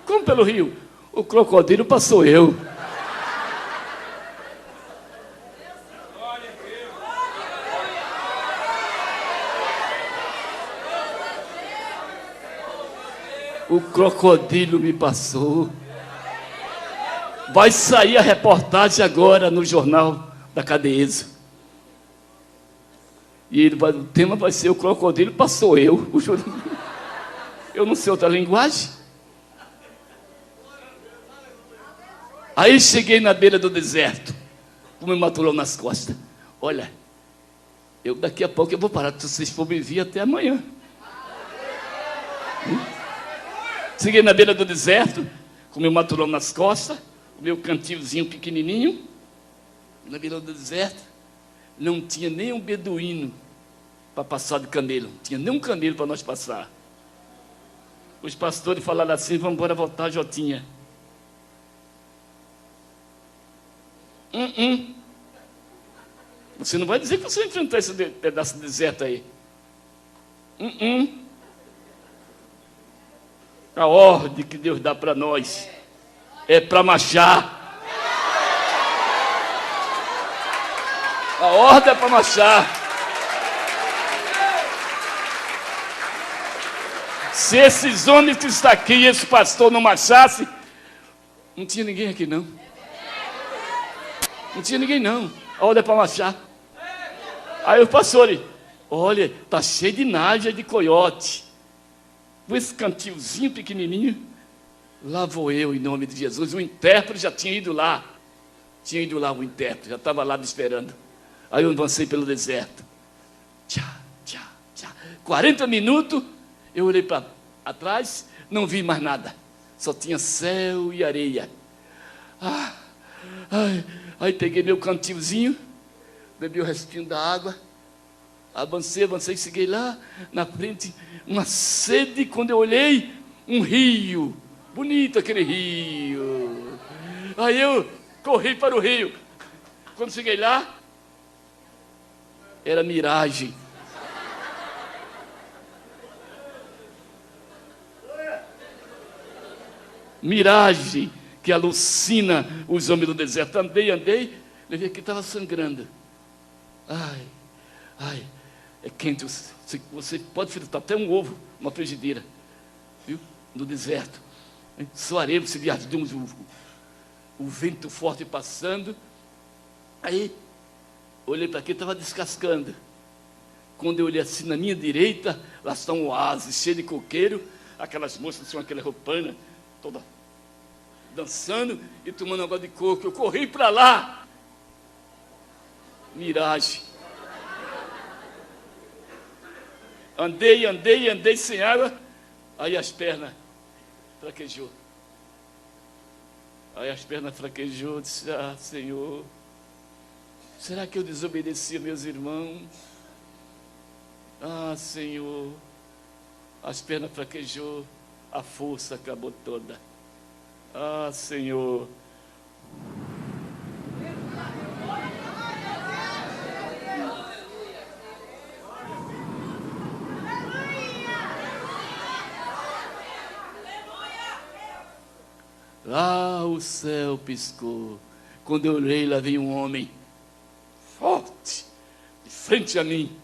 Como pelo rio? O crocodilo passou eu. O crocodilo me passou. Vai sair a reportagem agora no jornal da Cadeiza. E o tema vai ser: o crocodilo passou eu. Eu não sei outra linguagem. Aí cheguei na beira do deserto, com meu matulão nas costas. Olha, daqui a pouco eu vou parar, se vocês for me vir até amanhã. Cheguei na beira do deserto, com meu matulão nas costas, o meu cantilzinho pequenininho, na beira do deserto. Não tinha nem um beduíno para passar de camelo, não tinha nem um camelo para nós passar. Os pastores falaram assim: vamos embora voltar, Jotinha. Você não vai dizer que você enfrentou esse pedaço de deserto aí. A ordem que Deus dá para nós é para marchar. A ordem é para marchar. Se esses homens que estão aqui e esse pastor não marchasse, não tinha ninguém aqui não. Não tinha ninguém não. A ordem é para marchar. Aí o pastor, olha, está cheio de nádia de coiote. Com esse cantilzinho pequenininho, lá vou eu em nome de Jesus. O intérprete já tinha ido lá. Tinha ido lá o intérprete, já estava lá me esperando. Aí eu avancei pelo deserto. 40 minutos, eu olhei para atrás, não vi mais nada. Só tinha céu e areia. Aí peguei meu cantilzinho, bebi o restinho da água, avancei, cheguei lá na frente, uma sede. Quando eu olhei, um rio, bonito aquele rio. Aí eu corri para o rio. Quando cheguei lá, era miragem. Miragem que alucina os homens do deserto. Andei, levei aqui, estava sangrando. Ai, é quente. Você pode fritar até um ovo, uma frigideira, viu? No deserto. Suarei, você via o vento forte passando. Aí, olhei para aqui, estava descascando. Quando eu olhei assim na minha direita, lá está um oásis cheio de coqueiro. Aquelas moças com aquela roupana, toda dançando e tomando água de coco. Eu corri para lá. Miragem. Andei sem água. Aí as pernas fraquejou. Disse: Senhor, será que eu desobedeci a meus irmãos? Senhor. As pernas fraquejou. A força acabou toda. Senhor. Lá o céu piscou. Quando eu olhei, lá veio um homem forte, de frente a mim.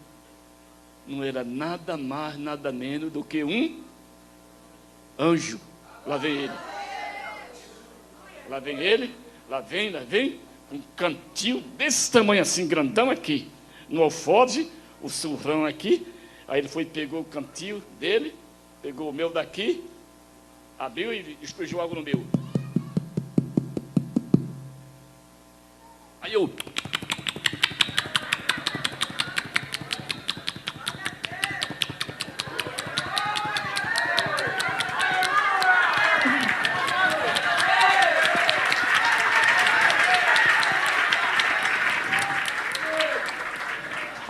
Não era nada mais, nada menos do que um anjo. Lá vem ele. Lá vem, um cantil desse tamanho assim, grandão aqui, no alforje, o surrão aqui. Aí ele pegou o cantil dele, pegou o meu daqui, abriu e despejou água no meu. Aí eu...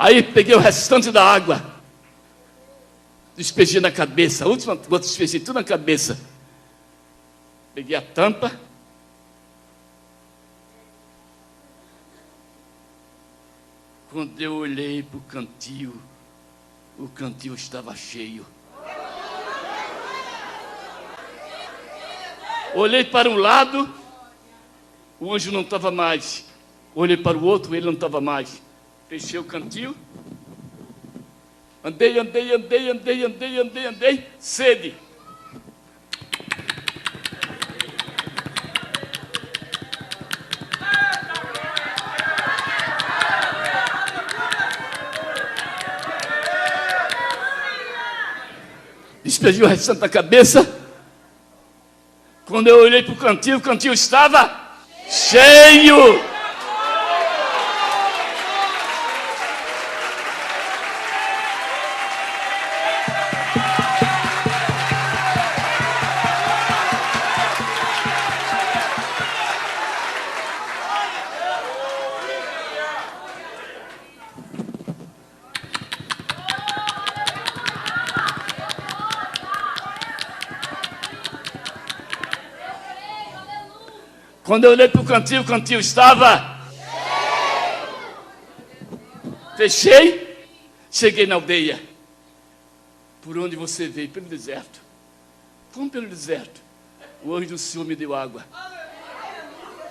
Aí peguei o restante da água, despejei na cabeça, a última gota despejei tudo na cabeça. Peguei a tampa, quando eu olhei para o cantil estava cheio. Olhei para um lado, o anjo não estava mais. Olhei para o outro, ele não estava mais. Fechei o cantil. Andei. Sede. despejei o restante da cabeça. Quando eu olhei para o cantil estava cheio. Quando eu olhei para o cantil estava cheio. Fechei, cheguei na aldeia. Por onde você veio? Pelo deserto. Como pelo deserto? O anjo do Senhor me deu água.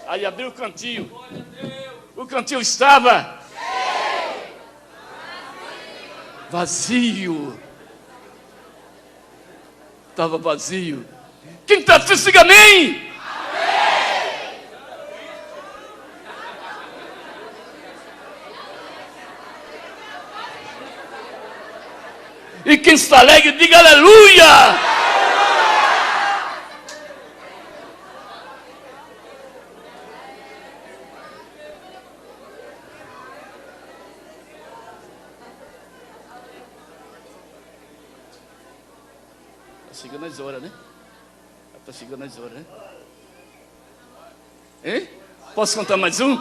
Aí abri o cantil. O cantil estava vazio. Estava vazio. Quem está triste, diga amém. E quem está alegre, diga aleluia! Está chegando as horas, né? Está chegando as horas, né? Hein? Posso contar mais um?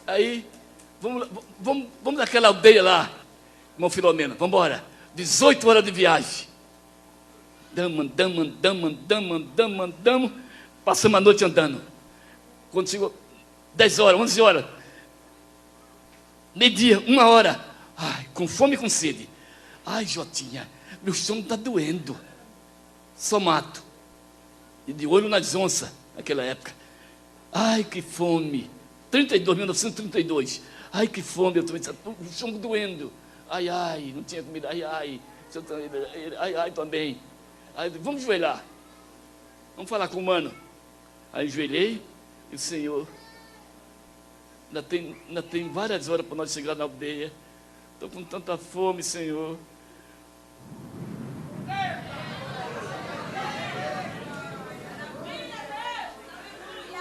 Aí, vamos naquela aldeia lá, irmão Filomena, vamos embora. 18 horas de viagem. Andamos. Passamos a noite andando. Quando chegou 10 horas, 11 horas, meio-dia, 1 hora. Ai, com fome e com sede. Ai, Jotinha, meu estômago está doendo. Só mato. E de olho nas onças, naquela época. Ai, que fome. 1932. Ai, que fome, eu estou o estômago doendo. Ai, não tinha comida. Ai, também. Ai, vamos ajoelhar. Vamos falar com o mano. Aí ajoelhei e o Senhor, ainda tem várias horas para nós chegar na aldeia. Estou com tanta fome, Senhor.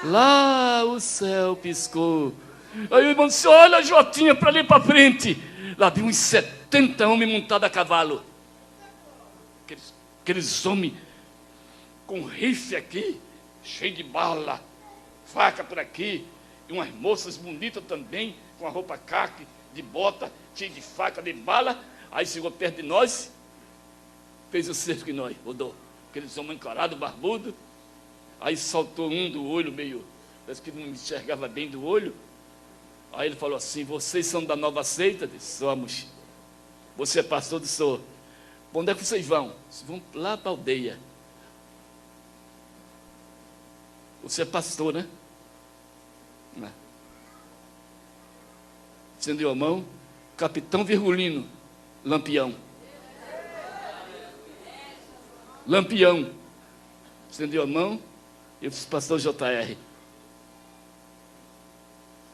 Lá o céu piscou. Aí o irmão disse, olha a Jotinha para ali para frente. Lá vi uns 70 homens montados a cavalo. Aqueles homens com rifle aqui, cheio de bala, faca por aqui, e umas moças bonitas também, com a roupa caque, de bota, cheia de faca, de bala. Aí chegou perto de nós, fez o cerco que nós, rodou. Aqueles homens encarados, barbudos. Aí saltou um do olho meio, parece que não enxergava bem do olho. Aí ele falou assim, vocês são da nova seita? Eu disse, somos. Você é pastor? Eu sou. Onde é que vocês vão? Vão lá para a aldeia. Você é pastor, né? Não. Estendeu a mão, Capitão Virgulino, Lampião. Lampião. Estendeu a mão, eu disse, pastor JR.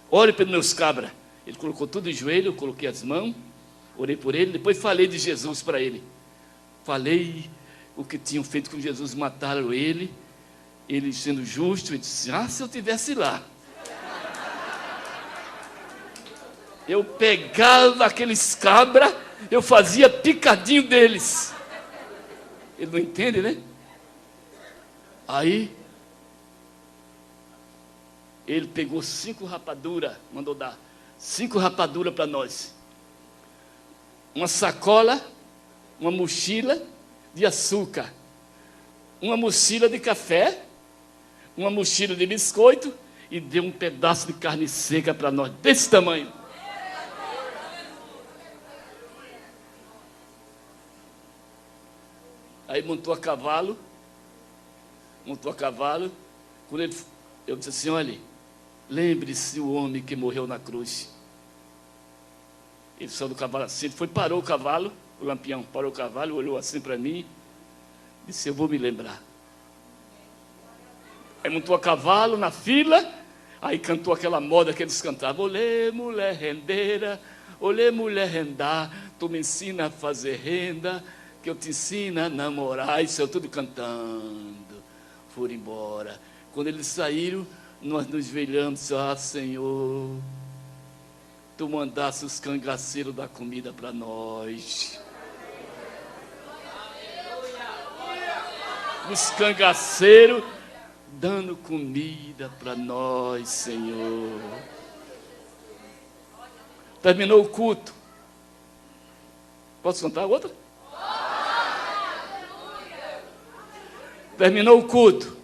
Ore pelos meus cabras. Ele colocou tudo em joelho, eu coloquei as mãos, orei por ele, depois falei de Jesus para ele. Falei o que tinham feito com Jesus, mataram ele sendo justo, ele disse, se eu tivesse lá, eu pegava aqueles cabras, eu fazia picadinho deles. Ele não entende, né? Aí, ele pegou 5 rapaduras, mandou dar 5 rapaduras para nós. Uma sacola, uma mochila de açúcar, uma mochila de café, uma mochila de biscoito e deu um pedaço de carne seca para nós, desse tamanho. Aí montou a cavalo. Quando eu disse assim, olha, lembre-se o homem que morreu na cruz. Ele saiu do cavalo assim, ele parou o cavalo, O Lampião parou o cavalo, olhou assim para mim, disse: eu vou me lembrar. Aí montou a cavalo na fila, aí cantou aquela moda que eles cantavam: olê, mulher rendeira, olê, mulher rendar, tu me ensina a fazer renda, que eu te ensino a namorar. Isso eu tudo cantando. Foram embora. Quando eles saíram, nós nos velhamos: ah, Senhor, tu mandasse os cangaceiros dar comida para nós. Os cangaceiros dando comida para nós, Senhor. Terminou o culto. Posso contar outra? Terminou o culto.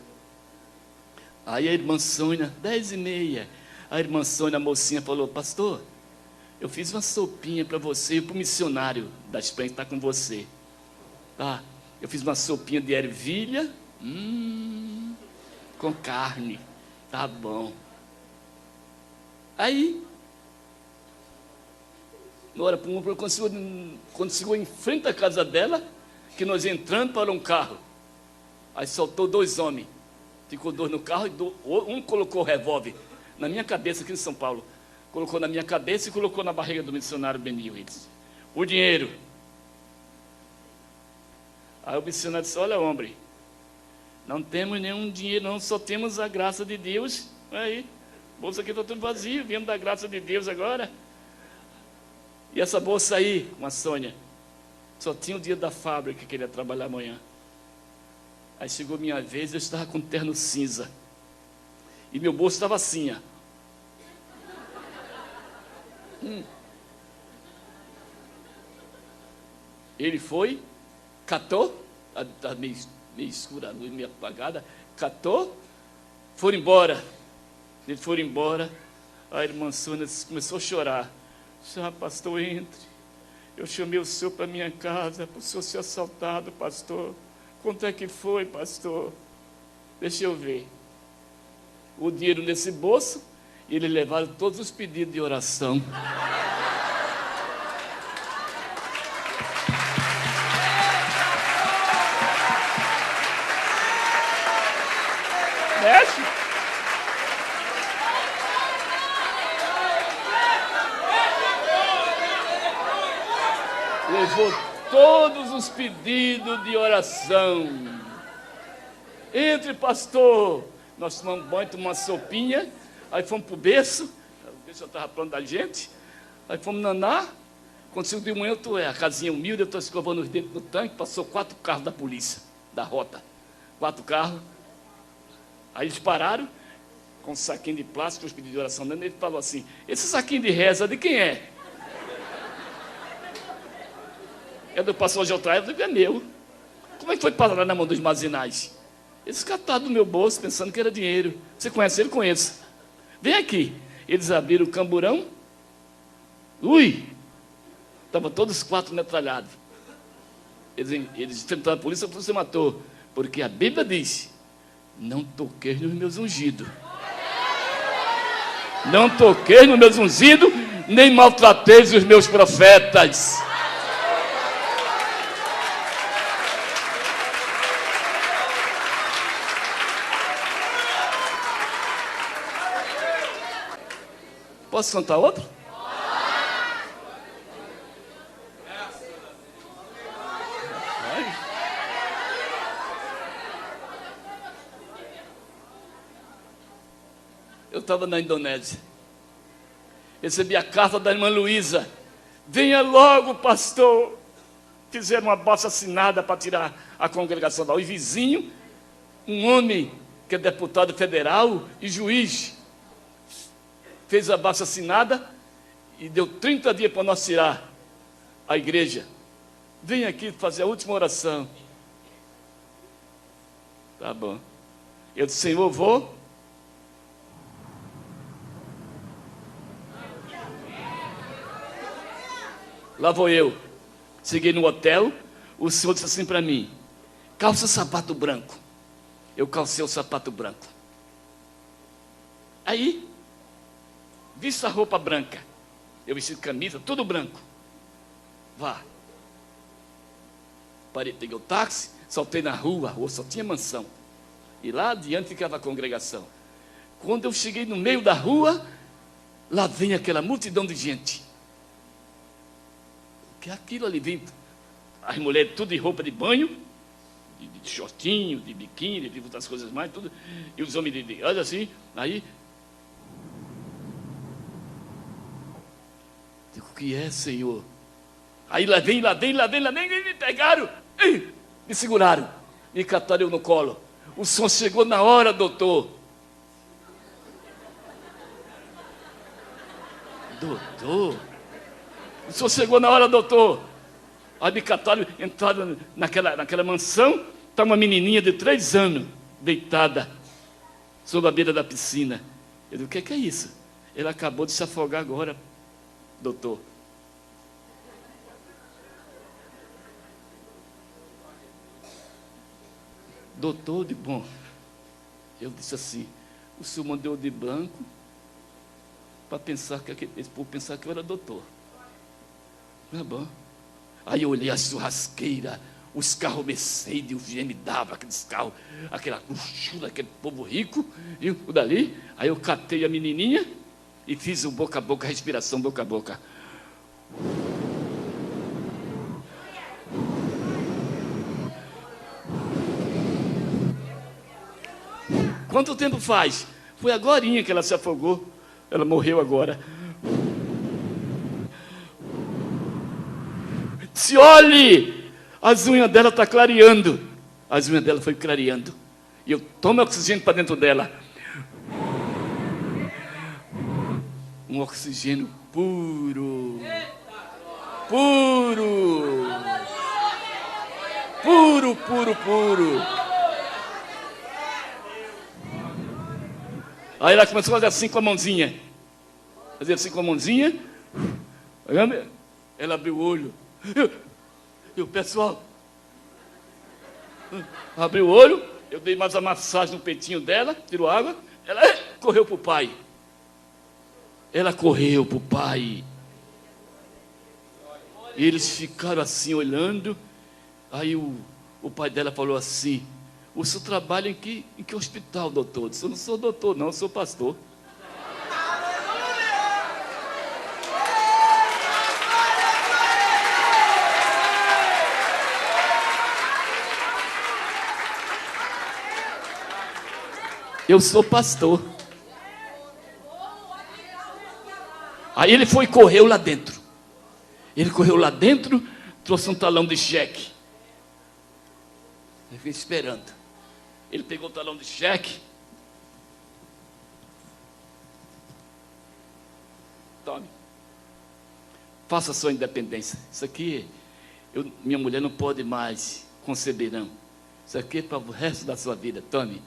Aí a irmã Sônia, 10h30, a irmã Sônia, a mocinha, falou: pastor, eu fiz uma sopinha para você e para o missionário da Espanha que está com você. Tá? Eu fiz uma sopinha de ervilha, com carne. Tá bom. Aí, na hora, quando chegou em frente à casa dela, que nós entrando para um carro, aí soltou 2 homens. Ficou 2 no carro, e um colocou o revólver na minha cabeça, aqui em São Paulo. Colocou na minha cabeça e colocou na barriga do missionário Benil. Ele disse: o dinheiro. Aí o missionário disse: olha, homem, não temos nenhum dinheiro, não, só temos a graça de Deus. Aí, bolsa aqui está tudo vazio, viemos da graça de Deus agora. E essa bolsa aí, uma Sônia, só tinha o dia da fábrica que queria trabalhar amanhã. Aí chegou minha vez, eu estava com terno cinza. E meu bolso estava assim, ó. Ele foi, catou, está meio escura, a luz meio apagada, catou, foram embora. Eles foram embora, a irmã Sônia começou a chorar. Ah, pastor, entre. Eu chamei o senhor para minha casa, para o senhor ser assaltado, pastor. Quanto é que foi, pastor? Deixa eu ver. O dinheiro nesse bolso, e eles levaram todos os pedidos de oração. Mexe. Levou todos os pedidos de oração. Entre, pastor. Nós tomamos banho, tomamos uma sopinha. Aí fomos para o berço. O berço estava pronto da gente. Aí fomos nanar. Quando chegou de manhã, a casinha humilde, eu estou escovando os dentes no tanque. Passou 4 carros da polícia, da rota. 4 carros. Aí eles pararam com um saquinho de plástico, os pedidos de oração dentro. Ele falou assim: esse saquinho de reza de quem é? É do pastor Jotraia, eu digo: é meu. Como é que foi parar na mão dos marginais? Eles cataram do meu bolso pensando que era dinheiro. Você conhece ele? Conheço. Vem aqui. Eles abriram o camburão. Ui! Estavam todos 4 metralhados. Eles enfrentaram a polícia matou. Porque a Bíblia diz: não toqueis nos meus ungidos. Não toqueis nos meus ungidos, nem maltrateis os meus profetas. Posso contar outro? Eu estava na Indonésia. Recebi a carta da irmã Luísa. Venha logo, pastor. Fizeram uma abaixo-assinada para tirar a congregação da. E vizinho, um homem que é deputado federal e juiz, fez a abaixo-assinada e deu 30 dias para nós tirar a igreja. Vem aqui fazer a última oração. Tá bom. Eu disse: Senhor, vou. Lá vou eu. Cheguei no hotel, o senhor disse assim para mim: calça o sapato branco. Eu calcei o sapato branco. Aí, vista a roupa branca. Eu vesti camisa, tudo branco. Vá. peguei o táxi, saltei na rua, a rua só tinha mansão. E lá adiante ficava a congregação. Quando eu cheguei no meio da rua, lá vem aquela multidão de gente. O que é aquilo ali? Vem as mulheres tudo de roupa de banho, de shortinho, de biquíni, de outras coisas mais, tudo. E os homens olha assim, aí... Digo, o que é, Senhor? Aí lá vem, me pegaram, me seguraram, me cataram eu no colo. O som chegou na hora, doutor. Doutor? O som chegou na hora, doutor. Aí me cataram, entraram naquela mansão, está uma menininha de 3 anos, deitada, sobre a beira da piscina. Eu digo, o que é isso? Ele acabou de se afogar agora, doutor. Doutor, de bom. Eu disse assim, o senhor mandou de branco para pensar que esse povo pensar que eu era doutor. Tá bom. Aí eu olhei a churrasqueira, os carros Mercedes, o BMW, aqueles carros, aquela luxúria, aquele povo rico, e o dali. Aí eu catei a menininha e fiz o boca a boca, respiração boca a boca. Quanto tempo faz? Foi agorinha que ela se afogou. Ela morreu agora. Se olhe, as unhas dela estão clareando. As unhas dela foi clareando. E eu tomo oxigênio para dentro dela. Um oxigênio puro. Puro. Puro, puro, puro. Aí ela começou a fazer assim com a mãozinha. Fazer assim com a mãozinha. Ela abriu o olho. E o pessoal abriu o olho. Eu dei mais uma massagem no peitinho dela. Tirou água. Ela correu para o pai. Ela correu para o pai. E eles ficaram assim olhando. Aí o pai dela falou assim: o senhor trabalha em que hospital, doutor? Eu disse, eu não sou doutor, não, eu sou pastor. Eu sou pastor. Aí ele foi e correu lá dentro. Ele correu lá dentro, trouxe um talão de cheque. Eu fiquei esperando. Ele pegou o talão de cheque. Tome. Faça a sua independência. Isso aqui, minha mulher não pode mais conceber, não. Isso aqui é para o resto da sua vida. Tome.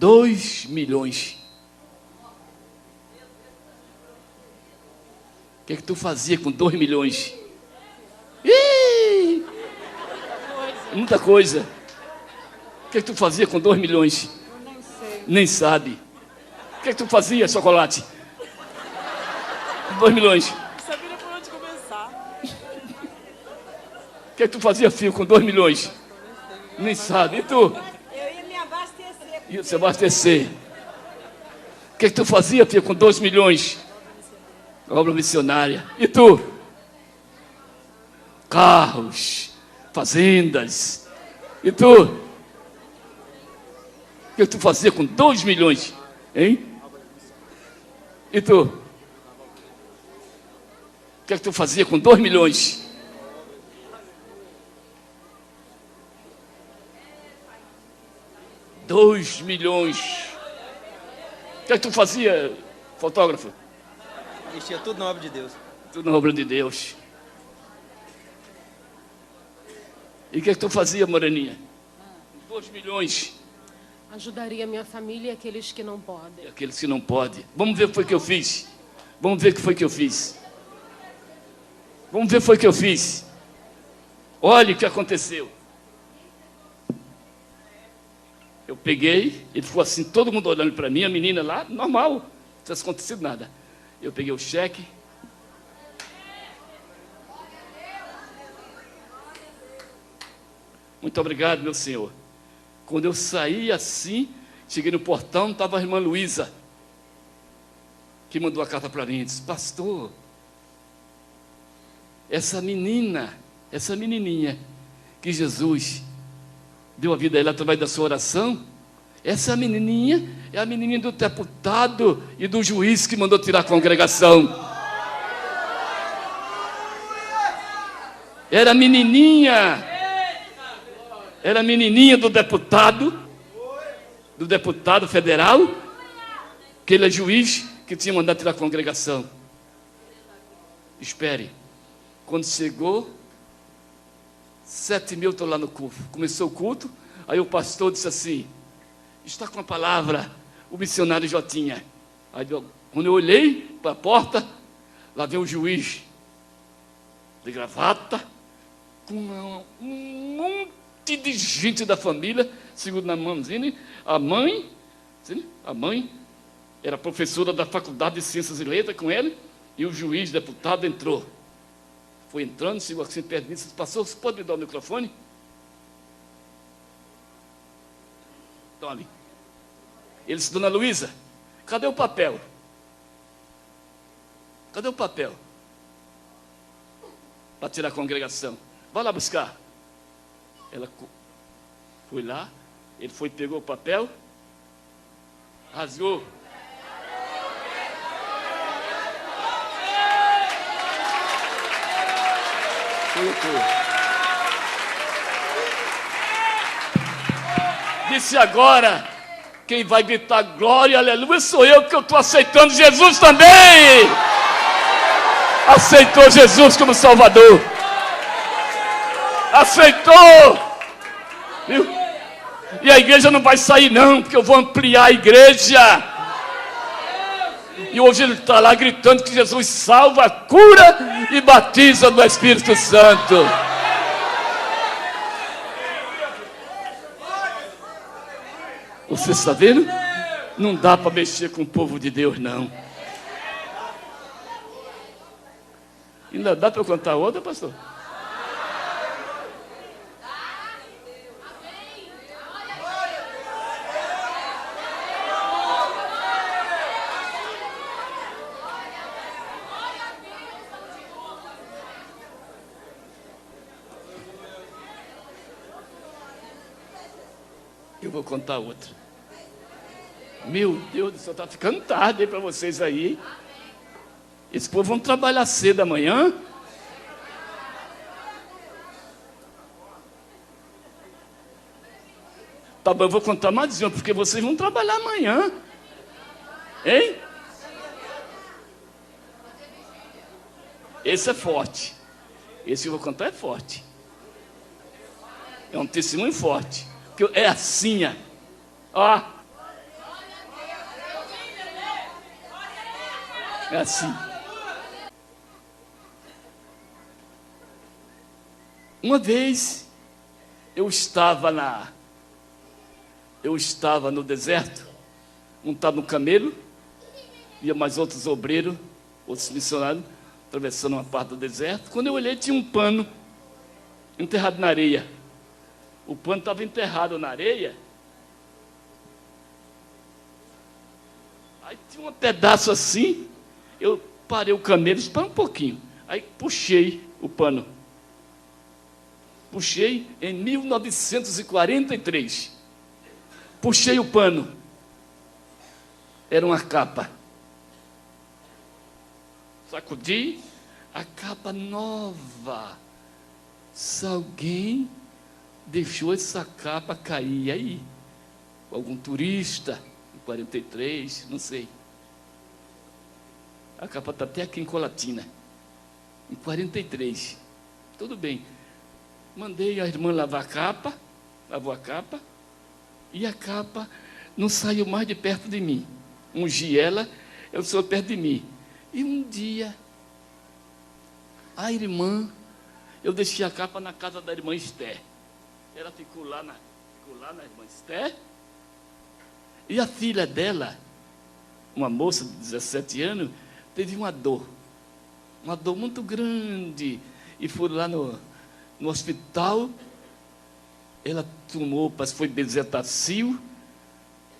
R$2 milhões. O que é que tu fazia com 2 milhões? Ih! Muita coisa. O que é que tu fazia com 2 milhões? Eu nem sei. Nem sabe. O que é que tu fazia, chocolate? 2 milhões. Não sabia por onde começar. O que é que tu fazia, filho, com 2 milhões? Nem sabe. E tu? Eu ia me abastecer. Ia se abastecer. O que é que tu fazia, filho, com 2 milhões? Obra missionária. E tu? Carros, fazendas. E tu? O que tu fazia com 2 milhões? Hein? E tu? O que tu fazia com 2 milhões? R$2 milhões. O que tu fazia, fotógrafo? Investia tudo na obra de Deus. Tudo na obra de Deus. E o que tu fazia, Moreninha? 2 milhões. Ajudaria minha família e aqueles que não podem. E aqueles que não podem. Vamos ver o que foi que eu fiz. Vamos ver o que foi que eu fiz. Vamos ver o que foi que eu fiz. Olha o que aconteceu. Eu peguei, ele ficou assim, todo mundo olhando para mim, a menina lá, normal, tivesse acontecido nada. Eu peguei o cheque. Muito obrigado, meu Senhor. Quando eu saí assim, cheguei no portão, estava a irmã Luísa, que mandou a carta para mim, disse: pastor, essa menininha, que Jesus deu a vida a ela através da sua oração, essa menininha é a menininha do deputado e do juiz que mandou tirar a congregação. Era menininha do deputado federal, que ele é juiz, que tinha mandado tirar a congregação. Espere. Quando chegou 7h30, eu estou lá no culto. Começou o culto, aí o pastor disse assim: está com a palavra o missionário Jotinha. Aí, quando eu olhei para a porta, lá veio o juiz de gravata, com um monte de gente da família, segundo na mãozinha. A mãe era professora da Faculdade de Ciências e Letras com ele, e o juiz deputado entrou. Foi entrando, chegou assim perto de mim, disse: pastor, você pode me dar o microfone? Tome. Ele disse: dona Luísa, cadê o papel? Cadê o papel? Para tirar a congregação. Vai lá buscar. Ela foi lá, ele foi, pegou o papel, rasgou. Disse: agora, quem vai gritar glória, aleluia, sou eu, porque eu estou aceitando Jesus também. Aceitou Jesus como Salvador. Aceitou. Viu? E a igreja não vai sair não, porque eu vou ampliar a igreja. E hoje ele está lá gritando que Jesus salva, cura e batiza no Espírito Santo. Você está vendo? Não dá para mexer com o povo de Deus, não. Ainda dá para eu contar outra, pastor? Eu vou contar outra. Meu Deus do céu, está ficando tarde para vocês aí. Esse povo vão trabalhar cedo amanhã. Tá bom, eu vou contar mais uma, porque vocês vão trabalhar amanhã. Hein? Esse é forte. Esse que eu vou contar é forte. É um testemunho forte. Porque é assim, ó. É assim. Uma vez eu estava no deserto, montado no camelo, ia mais outros obreiros, outros missionários, atravessando uma parte do deserto. Quando eu olhei, tinha um pano enterrado na areia. O pano estava enterrado na areia. Aí tinha um pedaço assim. Eu parei o camelo, espera um pouquinho. Aí puxei o pano. Puxei em 1943. Puxei o pano. Era uma capa. Sacudi, a capa nova. Se alguém deixou essa capa cair aí, algum turista, em 43, não sei. A capa está até aqui em Colatina, em 43. Tudo bem. Mandei a irmã lavar a capa, lavou a capa, e a capa não saiu mais de perto de mim. Ungi ela, eu sou perto de mim. E um dia, a irmã, eu deixei a capa na casa da irmã Esther. Ela ficou lá na irmã Esther. E a filha dela uma moça de 17 anos, teve uma dor muito grande, e foi lá no hospital, ela tomou, foi Bezetacil,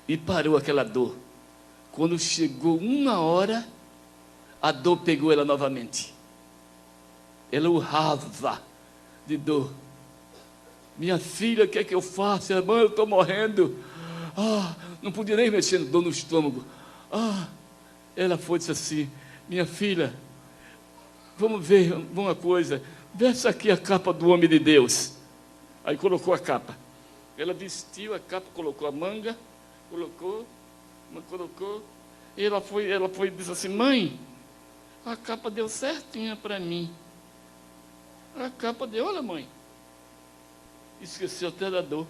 e parou aquela dor. Quando chegou 1 hora, a dor pegou ela novamente. Ela urrava de dor. Minha filha, o que é que eu faço? Mãe, eu estou morrendo. Não podia nem mexer, dor no estômago. Ela foi e disse assim: minha filha, vamos ver uma coisa. Veste aqui a capa do homem de Deus. Aí colocou a capa. Ela vestiu a capa, colocou a manga, colocou. E ela foi e disse assim: mãe, a capa deu certinha para mim. A capa deu, olha, mãe. Esqueceu até da dor.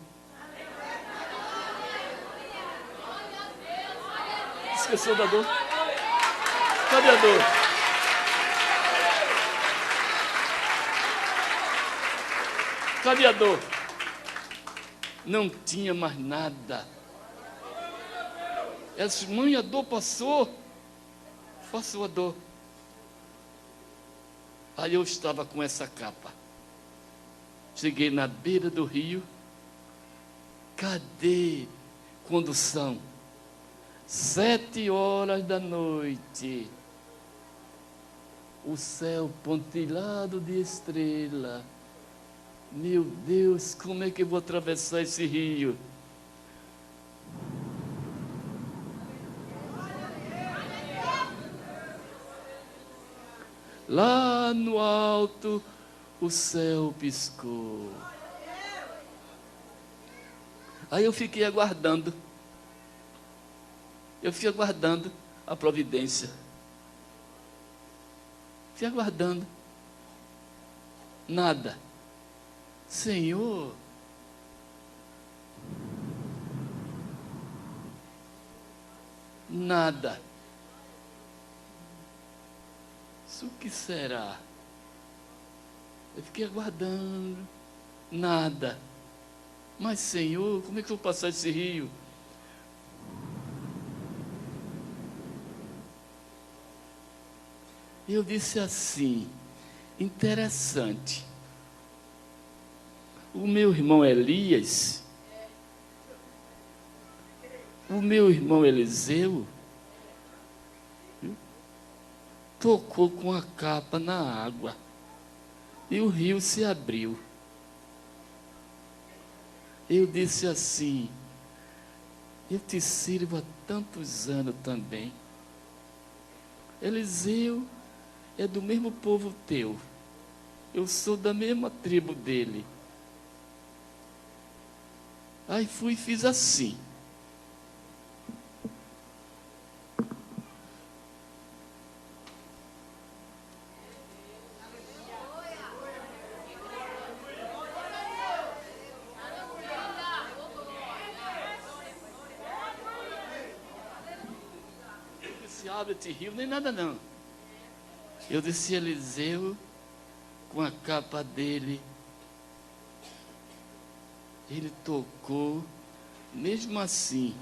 Esqueceu da dor. Cadê a dor? Cadê a dor? Não tinha mais nada. Ela disse: mãe, a dor passou. Passou a dor. Aí eu estava com essa capa. Cheguei na beira do rio. Cadê quando são 7 horas da noite? O céu pontilhado de estrela. Meu Deus, como é que eu vou atravessar esse rio? Lá no alto, o céu piscou. Aí eu fiquei aguardando. Eu fiquei aguardando a providência. Fiquei aguardando. Nada. Senhor, nada. Isso que será? Eu fiquei aguardando, nada. Mas, Senhor, como é que eu vou passar esse rio? Eu disse assim: interessante. O meu irmão Elias, o meu irmão Eliseu, tocou com a capa na água e o rio se abriu. Eu disse assim: eu te sirvo há tantos anos também. Eliseu é do mesmo povo teu. Eu sou da mesma tribo dele. Aí fui e fiz assim. Eu disse: abre-te rio, nem nada não. Eu disse: Eliseu, com a capa dele, ele tocou, mesmo assim.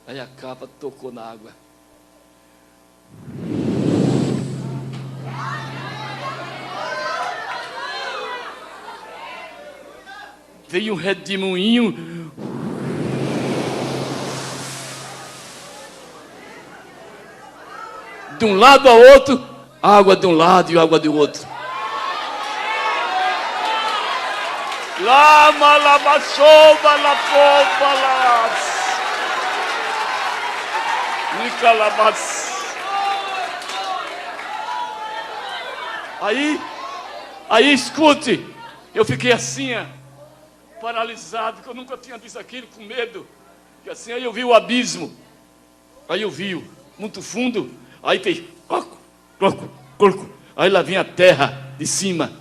Aí a capa tocou na água. Veio um redemoinho. De um lado ao outro, água de um lado e água do outro. Lama, lama, soba, la popa, las. Nicalamas. Aí escute, eu fiquei assim, paralisado, porque eu nunca tinha visto aquilo, com medo. E assim, aí eu vi o abismo. Aí eu vi, muito fundo. Aí fez, corco. Aí lá vinha a terra de cima.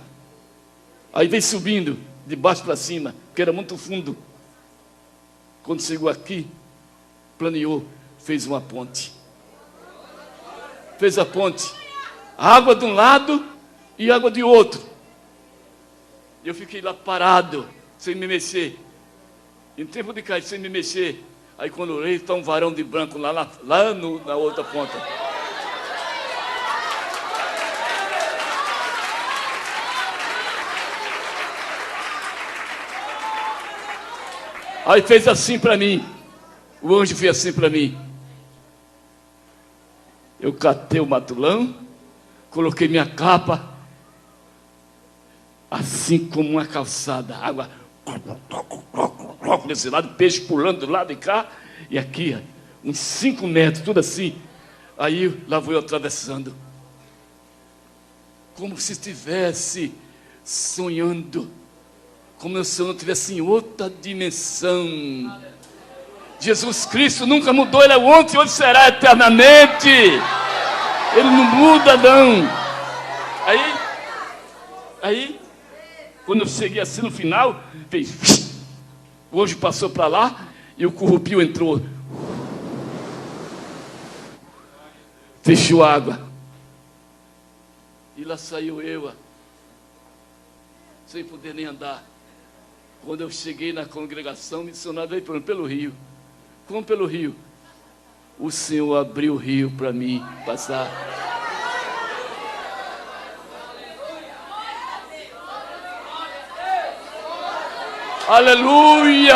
Aí veio subindo, de baixo para cima, porque era muito fundo. Quando chegou aqui, planeou, fez uma ponte. Fez a ponte. Água de um lado e água de outro. Eu fiquei lá parado, sem me mexer. Em tempo de cair sem me mexer. Aí quando eu olhei, está um varão de branco lá na outra ponta. Aí fez assim para mim. O anjo fez assim para mim. Eu catei o matulão, coloquei minha capa, assim como uma calçada, água desse lado, peixe pulando do lado de cá, e aqui, uns 5 metros, tudo assim. Aí lá vou eu atravessando, como se estivesse sonhando, como se eu não estivesse em outra dimensão. Jesus Cristo nunca mudou, Ele é ontem, hoje será eternamente. Ele não muda, não. Aí, quando eu cheguei assim no final, fez, o anjo passou para lá e o currupio entrou. Fechou a água. E lá saiu eu, sem poder nem andar. Quando eu cheguei na congregação, o missionário veio pelo rio. Como pelo rio? O Senhor abriu o rio para mim passar. Aleluia!